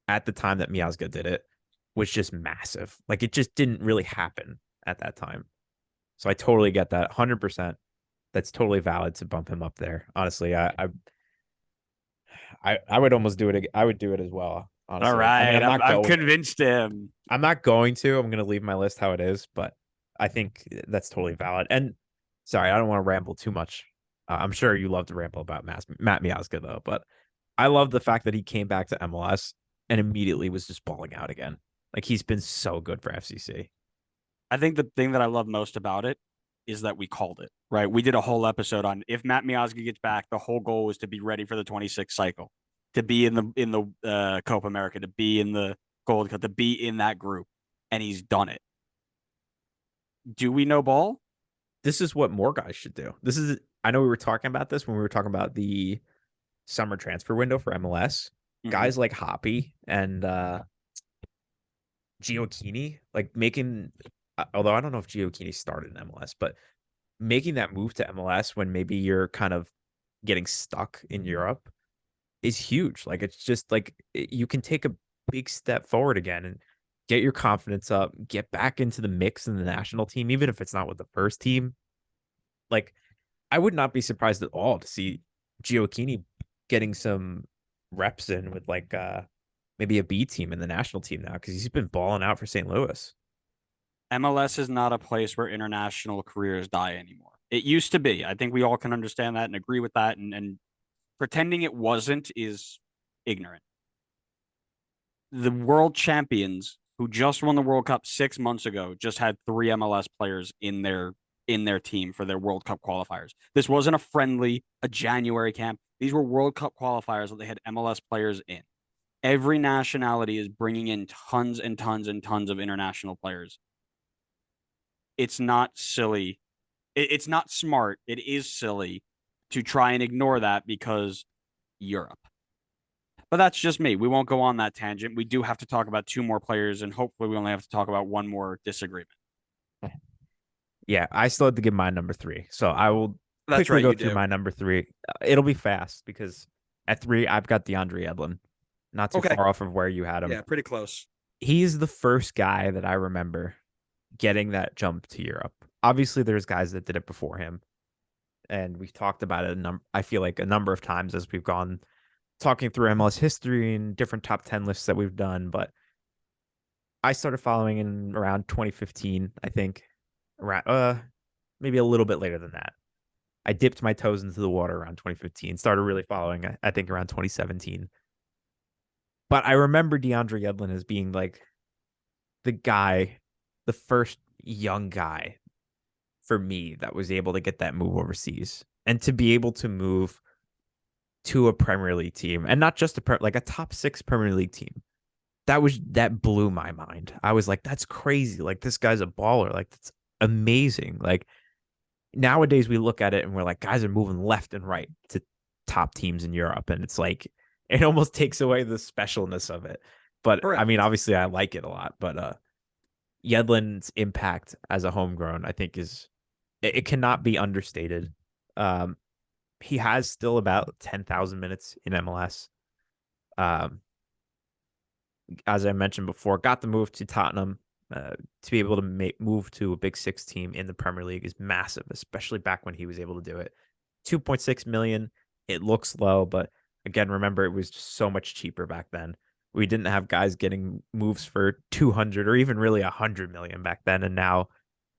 at the time that Miazga did it was just massive. Like it just didn't really happen at that time. So I totally get that. 100%. That's totally valid to bump him up there. Honestly, I would almost do it. I would do it as well. All Honestly, I mean, right. I've convinced him. I'm not going to. I'm going to leave my list how it is, but I think that's totally valid. And sorry, I don't want to ramble too much. I'm sure you love to ramble about Matt Miazga though, but I love the fact that he came back to MLS and immediately was just balling out again. Like he's been so good for FCC. I think the thing that I love most about it is that we called it, right? We did a whole episode on if Matt Miazga gets back, the whole goal was to be ready for the 26 cycle, to be in the Copa America, to be in the Gold Cup, to be in that group, and he's done it. Do we know ball? This is what more guys should do. This is I know we were talking about this when we were talking about the summer transfer window for MLS. Mm-hmm. Guys like Hoppy and Gioacchini, like making, although I don't know if Gioacchini started in MLS, but making that move to MLS when maybe you're kind of getting stuck in Europe is huge. Like it's just like you can take a big step forward again and get your confidence up, get back into the mix in the national team, even if it's not with the first team. Like I would not be surprised at all to see Gioacchini getting some reps in with like maybe a B team in the national team now because he's been balling out for St. Louis. MLS is not a place where international careers die anymore. It used to be. I think we all can understand that and agree with that. And pretending it wasn't is ignorant. The world champions who just won the World Cup 6 months ago just had 3 MLS players in their team for their World Cup qualifiers. This wasn't a friendly, a January camp. These were World Cup qualifiers that they had MLS players in. Every nationality is bringing in tons and tons and tons of international players. It's not silly. It's not smart. It is silly to try and ignore that because Europe. But that's just me. We won't go on that tangent. We do have to talk about 2 more players, and hopefully, we only have to talk about one more disagreement. Yeah, I still have to give my number three. So I will That's quickly right, go you through do. my number three. It'll be fast because at three, I've got DeAndre Yedlin, not too Okay. far off of where you had him. Yeah, pretty close. He's the first guy that I remember getting that jump to Europe. Obviously, there's guys that did it before him, and we've talked about it. I feel like a number of times as we've gone talking through MLS history and different top 10 lists that we've done. But I started following in around 2015, I think, around maybe a little bit later than that. I dipped my toes into the water around 2015. Started really following, I think, around 2017. But I remember Deandre Yedlin as being like the guy, the first young guy for me that was able to get that move overseas and to be able to move to a Premier League team and not just like a top 6 Premier League team. That blew my mind. I was like, that's crazy. Like this guy's a baller. Like that's amazing. Like nowadays we look at it and we're like, guys are moving left and right to top teams in Europe, and it's like it almost takes away the specialness of it. But I mean, Correct. obviously, I like it a lot. But Yedlin's impact as a homegrown, I think, it cannot be understated. Um, he has still about 10,000 minutes in MLS. Um, as I mentioned before, got the move to Tottenham. To be able to move to a Big Six team in the Premier League is massive, especially back when he was able to do it. 2.6 million. It looks low, but again, remember it was just so much cheaper back then. We didn't have guys getting moves for 200 or even really 100 million back then, and now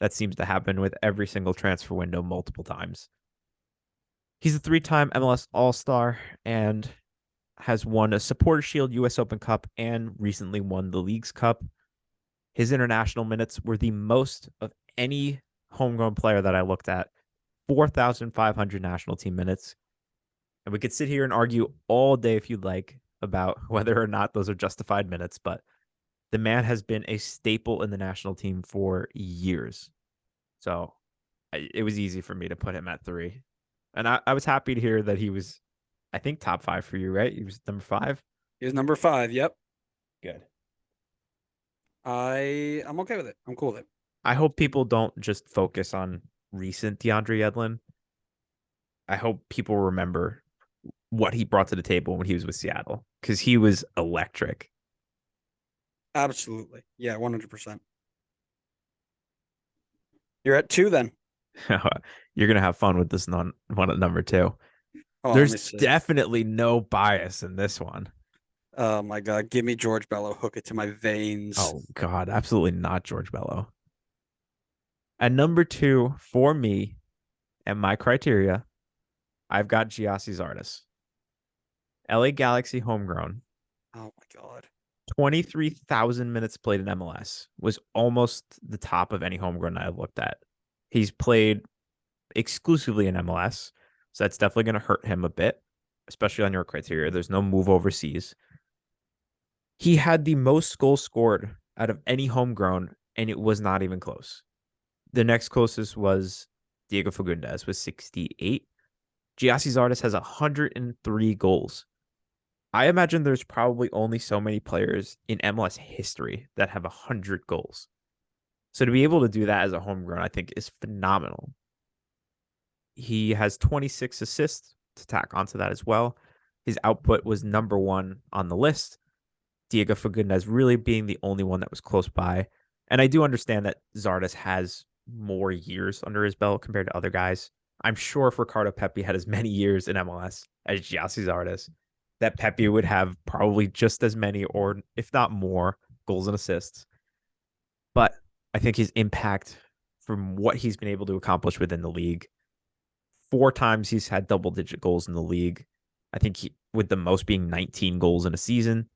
that seems to happen with every single transfer window multiple times. He's a 3-time MLS All-Star and has won a Supporter Shield US Open Cup and recently won the Leagues Cup. His international minutes were the most of any homegrown player that I looked at, 4,500 national team minutes. And we could sit here and argue all day if you'd like about whether or not those are justified minutes, but the man has been a staple in the national team for years. So it was easy for me to put him at 3. And I was happy to hear that he was, I think, top 5 for you, right? He was number 5. He was number 5. Yep. Good. I'm okay with it. I'm cool with it. I hope people don't just focus on recent Deandre Yedlin. I hope people remember what he brought to the table when he was with Seattle because he was electric. Absolutely. Yeah, 100%. You're at 2 then. You're gonna have fun with this one at number 2. Oh, let There's me see. definitely no bias in this one. Oh my God. Give me George Bello. Hook it to my veins. Oh God, absolutely not George Bello. At number 2 for me and my criteria, I've got Giassi Zardes. LA Galaxy homegrown. Oh my God. 23,000 minutes played in MLS was almost the top of any homegrown I've looked at. He's played exclusively in MLS, so that's definitely going to hurt him a bit, especially on your criteria. There's no move overseas. He had the most goals scored out of any homegrown, and it was not even close. The next closest was Diego Fagundes with 68. Giassi Zardes has 103 goals. I imagine there's probably only so many players in MLS history that have 100 goals. So to be able to do that as a homegrown, I think is phenomenal. He has 26 assists to tack onto that as well. His output was number 1 on the list. Diego Fagundes really being the only one that was close by. And I do understand that Zardes has more years under his belt compared to other guys. I'm sure if Ricardo Pepi had as many years in MLS as Giassi Zardes, that Pepi would have probably just as many, or if not more, goals and assists. But I think his impact from what he's been able to accomplish within the league, 4 times he's had double-digit goals in the league. I think with the most being 19 goals in a season.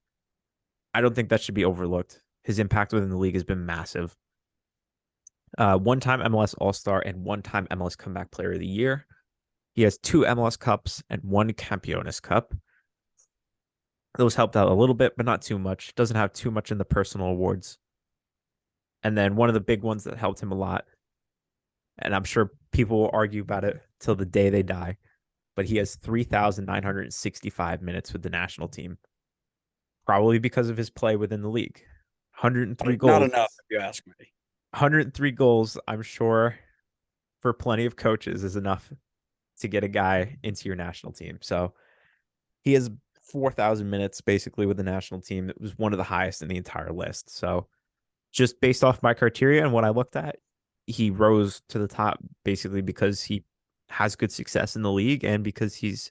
I don't think that should be overlooked. His impact within the league has been massive. 1-time MLS All-Star and 1-time MLS Comeback Player of the Year. He has 2 MLS Cups and 1 Campeones Cup. Those helped out a little bit, but not too much. Doesn't have too much in the personal awards. And then one of the big ones that helped him a lot, and I'm sure people will argue about it till the day they die, but he has 3,965 minutes with the national team. Probably because of his play within the league. 103 Not goals. enough, if you ask me. 103 goals, I'm sure, for plenty of coaches is enough to get a guy into your national team. So he has 4,000 minutes basically with the national team. It was one of the highest in the entire list. So just based off my criteria and what I looked at, he rose to the top basically because he has good success in the league and because he's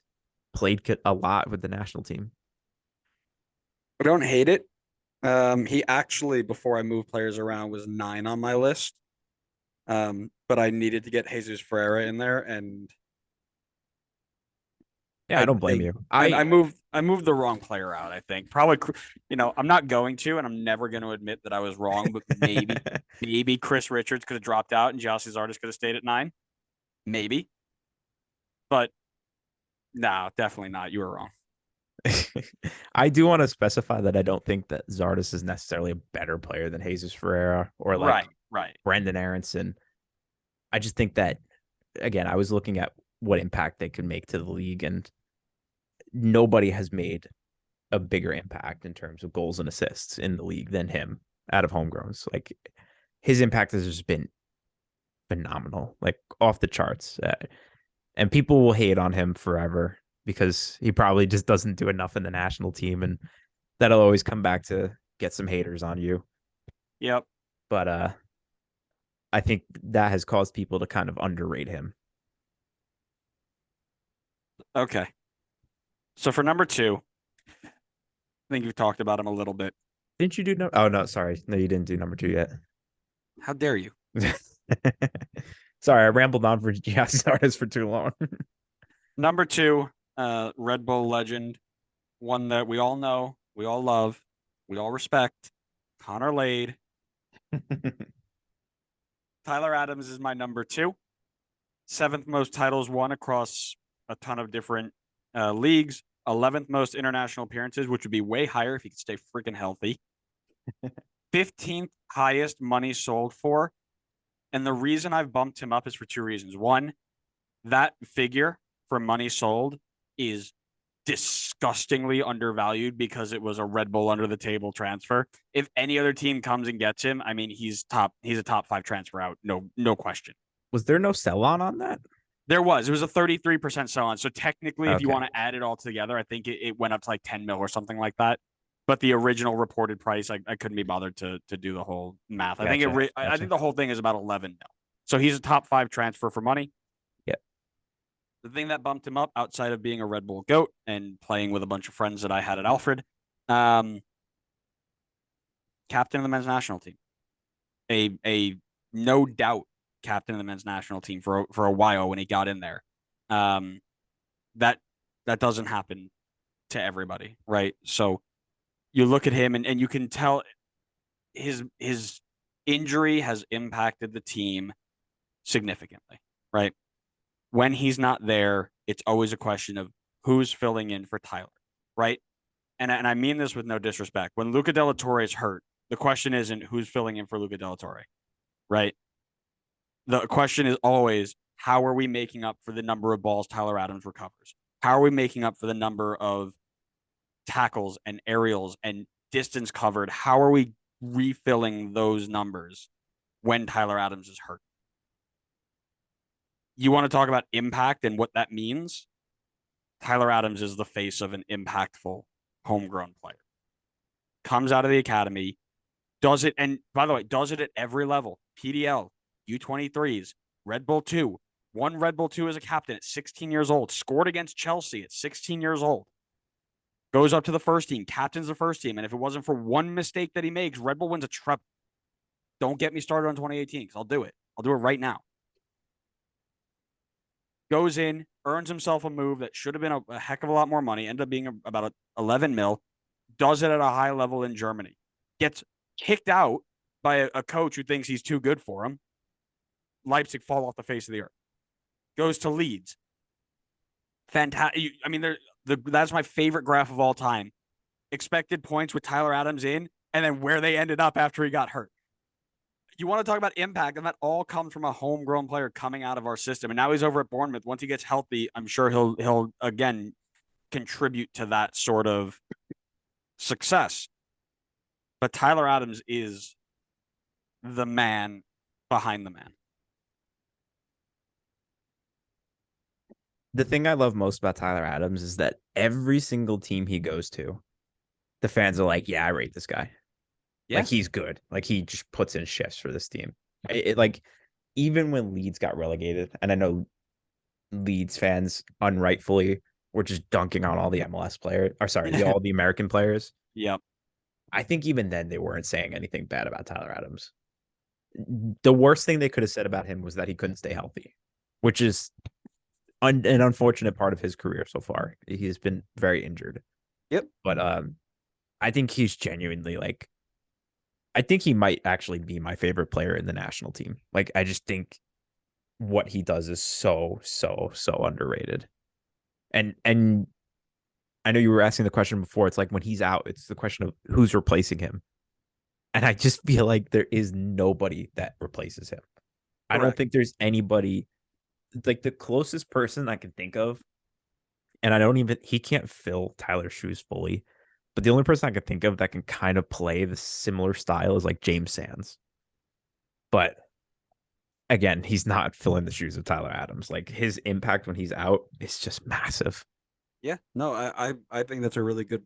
played a lot with the national team. I don't hate it. He actually, before I moved players around, was 9 on my list. But I needed to get Jesus Ferreira in there, and Yeah, I I don't blame think you. I moved the wrong player out. I think probably, I'm not going to, and I'm never going to admit that I was wrong. But maybe Chris Richards could have dropped out and Josh Artist could have stayed at 9. Maybe, but no, definitely not. You were wrong. I do want to specify that I don't think that Zardes is necessarily a better player than Jesus Ferreira or like Right, right. Brendan Aronson. I just think that again, I was looking at what impact they could make to the league, and nobody has made a bigger impact in terms of goals and assists in the league than him out of homegrowns. Like his impact has just been phenomenal, like off the charts. And people will hate on him forever because he probably just doesn't do enough in the national team, and that'll always come back to get some haters on you. Yep. But I think that has caused people to kind of underrate him. Okay. So for number 2, I think you've talked about him a little bit. Didn't you do no? Oh no, sorry, no, you didn't do number 2 yet. How dare you? Sorry, I rambled on for Jesus artists for too long. Number 2, Red Bull legend, one that we all know, we all love, we all respect. Connor Lade. Tyler Adams is my number 2. 7th most titles won across a ton of different leagues. 11th most international appearances, which would be way higher if he could stay freaking healthy. 15th highest money sold for. And the reason I've bumped him up is for 2 reasons. One, that figure for money sold is disgustingly undervalued because it was a Red Bull under the table transfer. If any other team comes and gets him, I mean, he's a top 5 transfer out. No question. Was there no sell on that? There was. It was a 33% sell on. So technically, if you Okay. want to add it all together, I think it went up to like 10 mil or something like that. But the original reported price, I couldn't be bothered to do the whole math. I think I think the whole thing is about 11 mil. So he's a top 5 transfer for money. Yeah. The thing that bumped him up outside of being a Red Bull GOAT and playing with a bunch of friends that I had at Alfred, captain of the men's national team, a no doubt captain of the men's national team for a while when he got in there. That doesn't happen to everybody, right? So you look at him and you can tell his injury has impacted the team significantly, right? When he's not there, it's always a question of who's filling in for Tyler, right? And I mean this with no disrespect. When Luca De La Torre is hurt, the question isn't who's filling in for Luca De La Torre, right? The question is always how are we making up for the number of balls Tyler Adams recovers? How are we making up for the number of tackles and aerials and distance covered? How are we refilling those numbers when Tyler Adams is hurt? You want to talk about impact and what that means? Tyler Adams is the face of an impactful homegrown player. Comes out of the academy, does it, and by the way, does it at every level. PDL, U23s, Red Bull 2, won Red Bull 2 as a captain at 16 years old, scored against Chelsea at 16 years old, goes up to the first team, captains the first team, and if it wasn't for one mistake that he makes, Red Bull wins a treble. Don't get me started on 2018 because I'll do it. I'll do it right now. Goes in, earns himself a move that should have been a heck of a lot more money, ended up being about 11 mil, does it at a high level in Germany, gets kicked out by a coach who thinks he's too good for him. Leipzig fall off the face of the earth. Goes to Leeds. Fantastic. I mean, that's my favorite graph of all time. Expected points with Tyler Adams in, and then where they ended up after he got hurt. You want to talk about impact, and that all comes from a homegrown player coming out of our system. And now he's over at Bournemouth. Once he gets healthy, I'm sure he'll again contribute to that sort of success. But Tyler Adams is the man behind the man. The thing I love most about Tyler Adams is that every single team he goes to, the fans are like, yeah, I rate this guy. Yeah. Like he's good. Like he just puts in shifts for this team. Like even when Leeds got relegated, and I know Leeds fans unrightfully were just dunking on all the MLS players, or sorry, all the American players. Yep. I think even then they weren't saying anything bad about Tyler Adams. The worst thing they could have said about him was that he couldn't stay healthy, which is an unfortunate part of his career so far. He's been very injured. Yep. But I think he's genuinely like I think he might actually be my favorite player in the national team. Like I just think what he does is so underrated. And I know you were asking the question before. It's like when he's out, it's the question of who's replacing him. And I just feel like there is nobody that replaces him. I don't Correct. think there's anybody like the closest person I can think of, and I don't even he can't fill Tyler's shoes fully. But the only person I can think of that can kind of play the similar style is like James Sands. But again, he's not filling the shoes of Tyler Adams. Like his impact when he's out is just massive. Yeah. No, I think that's a really good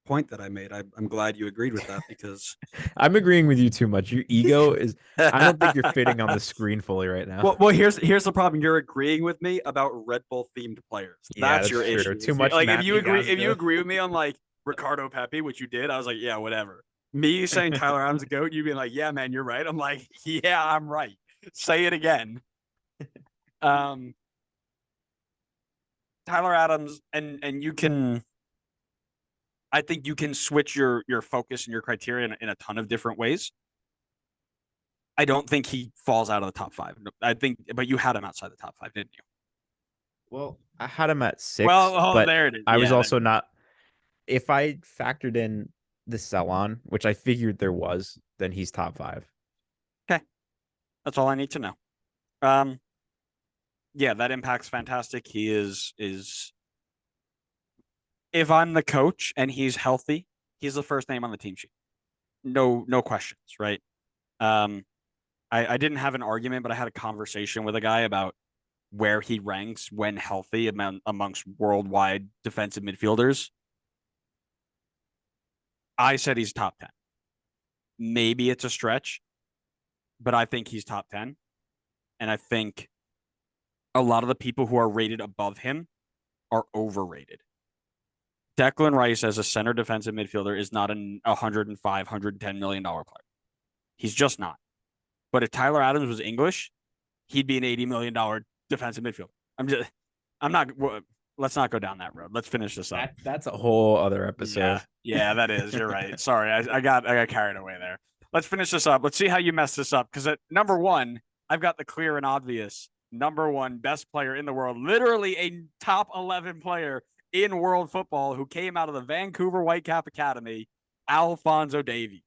point that I made. I'm glad you agreed with that because I'm agreeing with you too much. Your ego is I don't think you're fitting on the screen fully right now. well, here's the problem. You're agreeing with me about Red Bull themed players. Yeah, That's that's your true. issue. Too much Like Matt if you Miazga. agree with me on like Ricardo Pepi, which you did, I was like, yeah, whatever. Me saying Tyler Adams a goat, you being like, yeah, man, you're right. I'm like, yeah, I'm right. Say it again. Um, Tyler Adams, and you can. I think you can switch your focus and your criteria in a ton of different ways. I don't think he falls out of the top five. I think, but you had him outside the top five, didn't you? Well, I had him at Well, 6, oh, but there it is. I was Yeah, there. also not if I factored in the sell on, which I figured there was, then he's top 5. Okay, that's all I need to know. Um, yeah, that impact's fantastic. He is. If I'm the coach and he's healthy, he's the first name on the team sheet. No questions, right? Um, I didn't have an argument, but I had a conversation with a guy about where he ranks when healthy amongst worldwide defensive midfielders. I said he's top 10. Maybe it's a stretch, but I think he's top 10. And I think a lot of the people who are rated above him are overrated. Declan Rice as a center defensive midfielder is not a 105, $110 million player. He's just not. But if Tyler Adams was English, he'd be an $80 million defensive midfielder. I'm not, let's not go down that road. Let's finish this up. That's a whole other episode. Yeah, that is. You're right. Sorry, I got carried away there. Let's finish this up. Let's see how you mess this up. Because at number one, I've got the clear and obvious number one best player in the world, literally a top 11 player in world football who came out of the Vancouver Whitecap Academy, Alphonso Davies.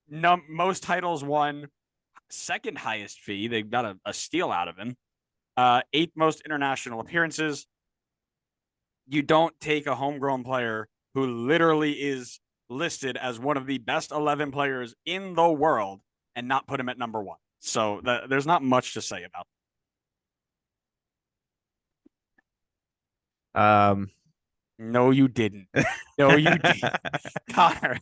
Most titles won, second highest fee. They got a steal out of him. Eighth most international appearances. You don't take a homegrown player who literally is listed as one of the best 11 players in the world and not put him at number one. So there's not much to say about Um, No, you didn't. No, you didn't. Connor,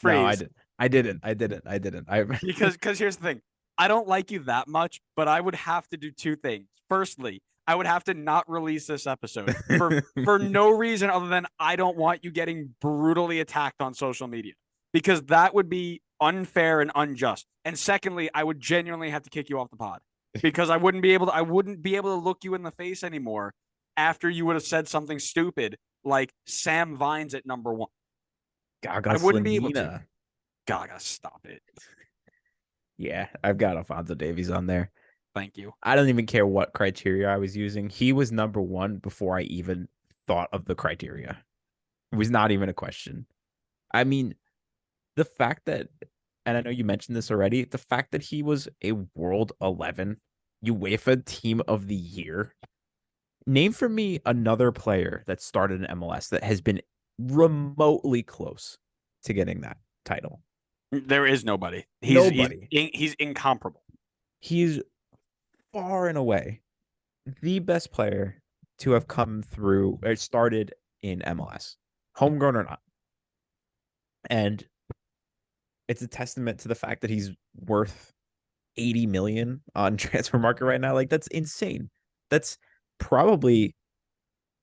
no, I freeze. didn't. I Because here's the thing. I don't like you that much, but I would have to do two things. Firstly, I would have to not release this episode for no reason other than I don't want you getting brutally attacked on social media because that would be unfair and unjust. And secondly, I would genuinely have to kick you off the pod because I wouldn't be able to look you in the face anymore after you would have said something stupid like Sam Vines at number one. Gaga I wouldn't be able to. Slanina. Gaga, stop it. Yeah, I've got Alfonso Davies on there. Thank you. I don't even care what criteria I was using. He was number one before I even thought of the criteria. It was not even a question. I mean, the fact that, and I know you mentioned this already, the fact that he was a World 11 UEFA Team of the Year. Name for me another player that started in MLS that has been remotely close to getting that title. There is nobody. Nobody. He's incomparable. He's far and away the best player to have come through or started in MLS, homegrown or not. And it's a testament to the fact that he's worth 80 million on transfer market right now. Like that's insane. That's probably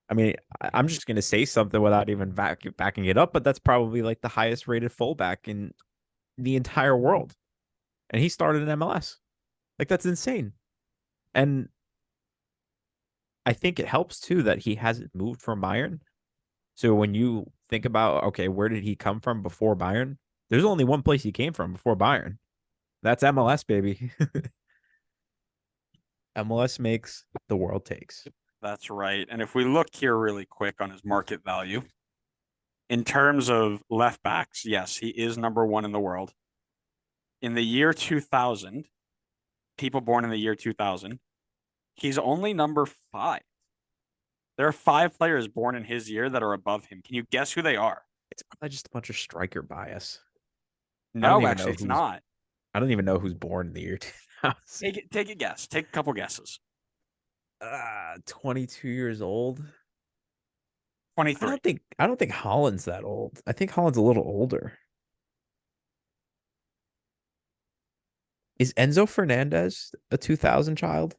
I mean, I'm just going to say something without even backing it up, but that's probably like the highest rated fullback in the entire world. And he started in MLS. Like that's insane. And I think it helps too that he hasn't moved from Bayern. So when you think about, okay, where did he come from before Bayern? There's only one place he came from before Bayern. That's MLS, baby. MLS makes, the world takes. That's right. And if we look here really quick on his market value, in terms of left backs, yes, he is number one in the world. In the year 2000, people born in the year 2000, he's only number five. There are five players born in his year that are above him. Can you guess who they are? It's probably just a bunch of striker bias. I don't No, even actually, know it's who's not. I don't even know who's born in the year 2000. Take a guess. Take a couple guesses. 22 years old. 23. I don't think Holland's that old. I think Holland's a little older. Is Enzo Fernandez a 2000 child?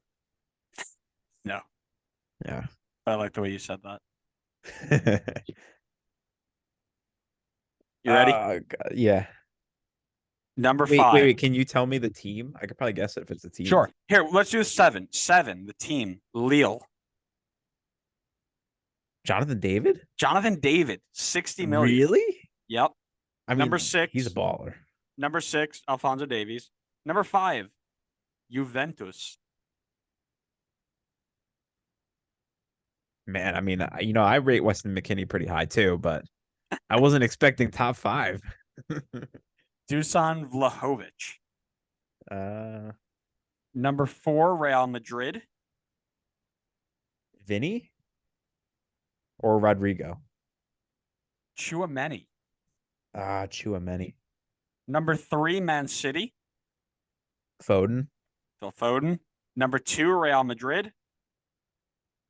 No, Yeah. I like the way you said that. uh, You ready? yeah. Number Wait, five. Can you tell me the team? I could probably guess it if it's a team. Sure. Here, let's do seven. Seven, the team, Lille. Jonathan David? Jonathan David, 60 million. Really? Yep. I mean, Number six. he's a baller. Number six, Alfonso Davies. Number five, Juventus. Man, I mean, I rate Weston McKennie pretty high too, but I wasn't expecting top five. Dusan Vlahovic. uh, Number four, Real Madrid. Vinny or Rodrigo? Chouameni. Chouameni. Number three, Man City. Foden. Phil Foden. Number two, Real Madrid.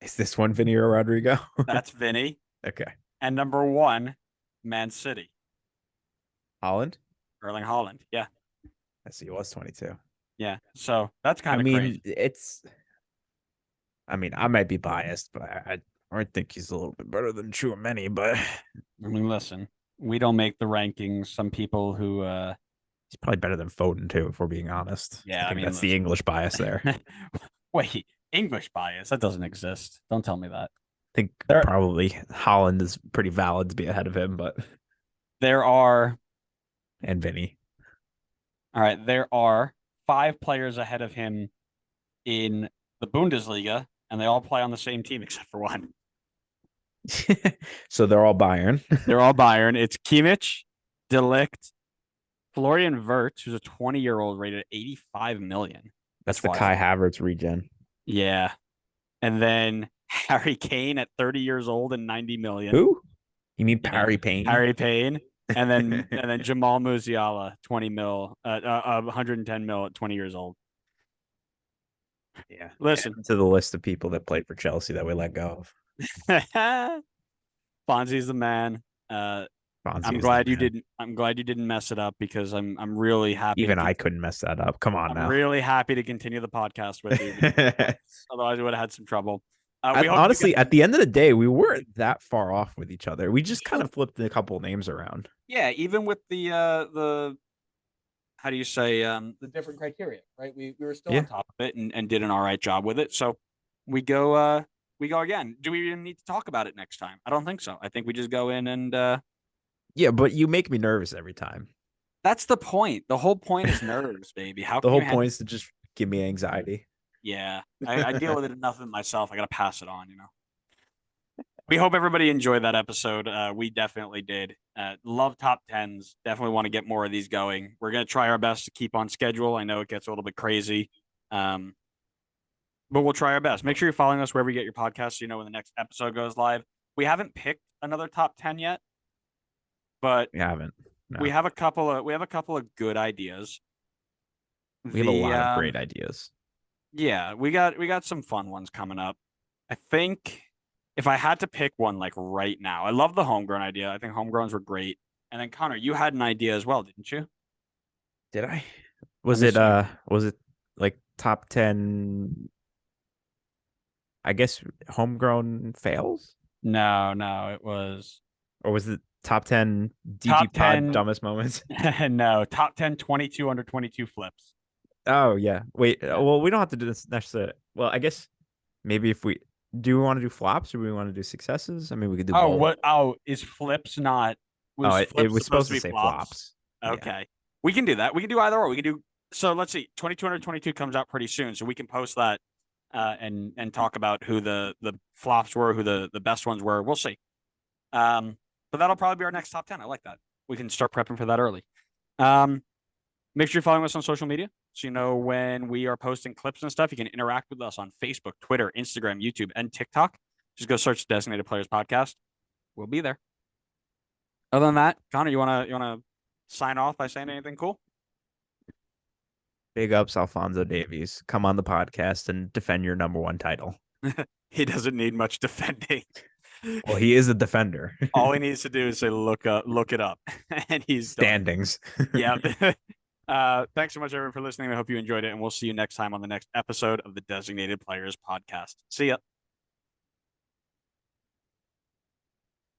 Is this one Vinny or Rodrigo? That's Vinny. Okay. And number one, Man City. Holland? Erling Haaland. Yeah. I see. It was 22. Yeah. So that's kind of crazy. I might be biased, but I think he's a little bit better than Chouameni, but I mean, listen, we don't make the rankings. Some people who he's probably better than Foden too, if we're being honest. Yeah, I mean that's the English bias there. Wait, English bias? That doesn't exist. Don't tell me that. I think probably Holland is pretty valid to be ahead of him, but there are and Vinny. All right, there are five players ahead of him in the Bundesliga, and they all play on the same team except for one. So they're all Bayern. They're all Bayern. It's Kimmich, De Ligt, Florian Wirtz, who's a 20-year-old rated at 85 million. That's the Kai Havertz regen. Yeah. And then Harry Kane at 30 years old and 90 million. Who? You mean Harry Payne? Harry Payne. And then Jamal Musiala, 20 mil, 110 mil at 20 years old. Yeah. Listen to the list of people that played for Chelsea that we let go of. Fonzie's the man. I'm glad you didn't mess it up because I'm really happy. Even I couldn't mess that up. Come on now. I'm really happy to continue the podcast with you. Otherwise, we would have had some trouble. Honestly, at the end of the day, we weren't that far off with each other. We just kind of flipped a couple names around. Yeah, even with the how do you say the different criteria, right? We were still on top of it and did an all right job with it. So we go again. Do we even need to talk about it next time? I don't think so. I think we just go in and yeah, but you make me nervous every time. That's the point. The whole point is nerves, baby. How the whole point is to just give me anxiety. Yeah, I deal with it enough myself. I got to pass it on, We hope everybody enjoyed that episode. We definitely did. Love top 10s. Definitely want to get more of these going. We're going to try our best to keep on schedule. I know it gets a little bit crazy, but we'll try our best. Make sure you're following us wherever you get your podcast so you know when the next episode goes live. We haven't picked another top 10 yet, but we haven't. No. We have a couple of good ideas. We have a lot of great ideas. Yeah, we got some fun ones coming up. I think if I had to pick one like right now, I love the homegrown idea. I think homegrowns were great. And then Connor, you had an idea as well, didn't you? Did I? Was it like top 10 I guess homegrown fails? No, it was. Or was it top 10 DG pod dumbest moments? No, top 10 22 under 22 flips. Oh, yeah. Wait, well, we don't have to do this necessarily. Well, I guess maybe if we Do we want to do flops or do we want to do successes? I mean, we could do Oh, both. what? Oh, is flips not? Oh, Was it flips was supposed supposed to to be say flops? flops. Yeah. Okay, we can do that. We can do either or. We can do. So let's see. 2222 comes out pretty soon, so we can post that and talk about who the flops were, who the best ones were. We'll see. But that'll probably be our next top 10. I like that. We can start prepping for that early. Um, Make sure you're following us on social media so you know when we are posting clips and stuff. You can interact with us on Facebook, Twitter, Instagram, YouTube, and TikTok. Just go search Designated Players Podcast. We'll be there. Other than that, Connor, you wanna sign off by saying anything cool? Big ups, Alfonso Davies. Come on the podcast and defend your number one title. He doesn't need much defending. Well, he is a defender. All he needs to do is say look it up, and he's done. Standings. Yeah. Thanks so much, everyone, for listening. I hope you enjoyed it, and we'll see you next time on the next episode of the Designated Players Podcast. See ya.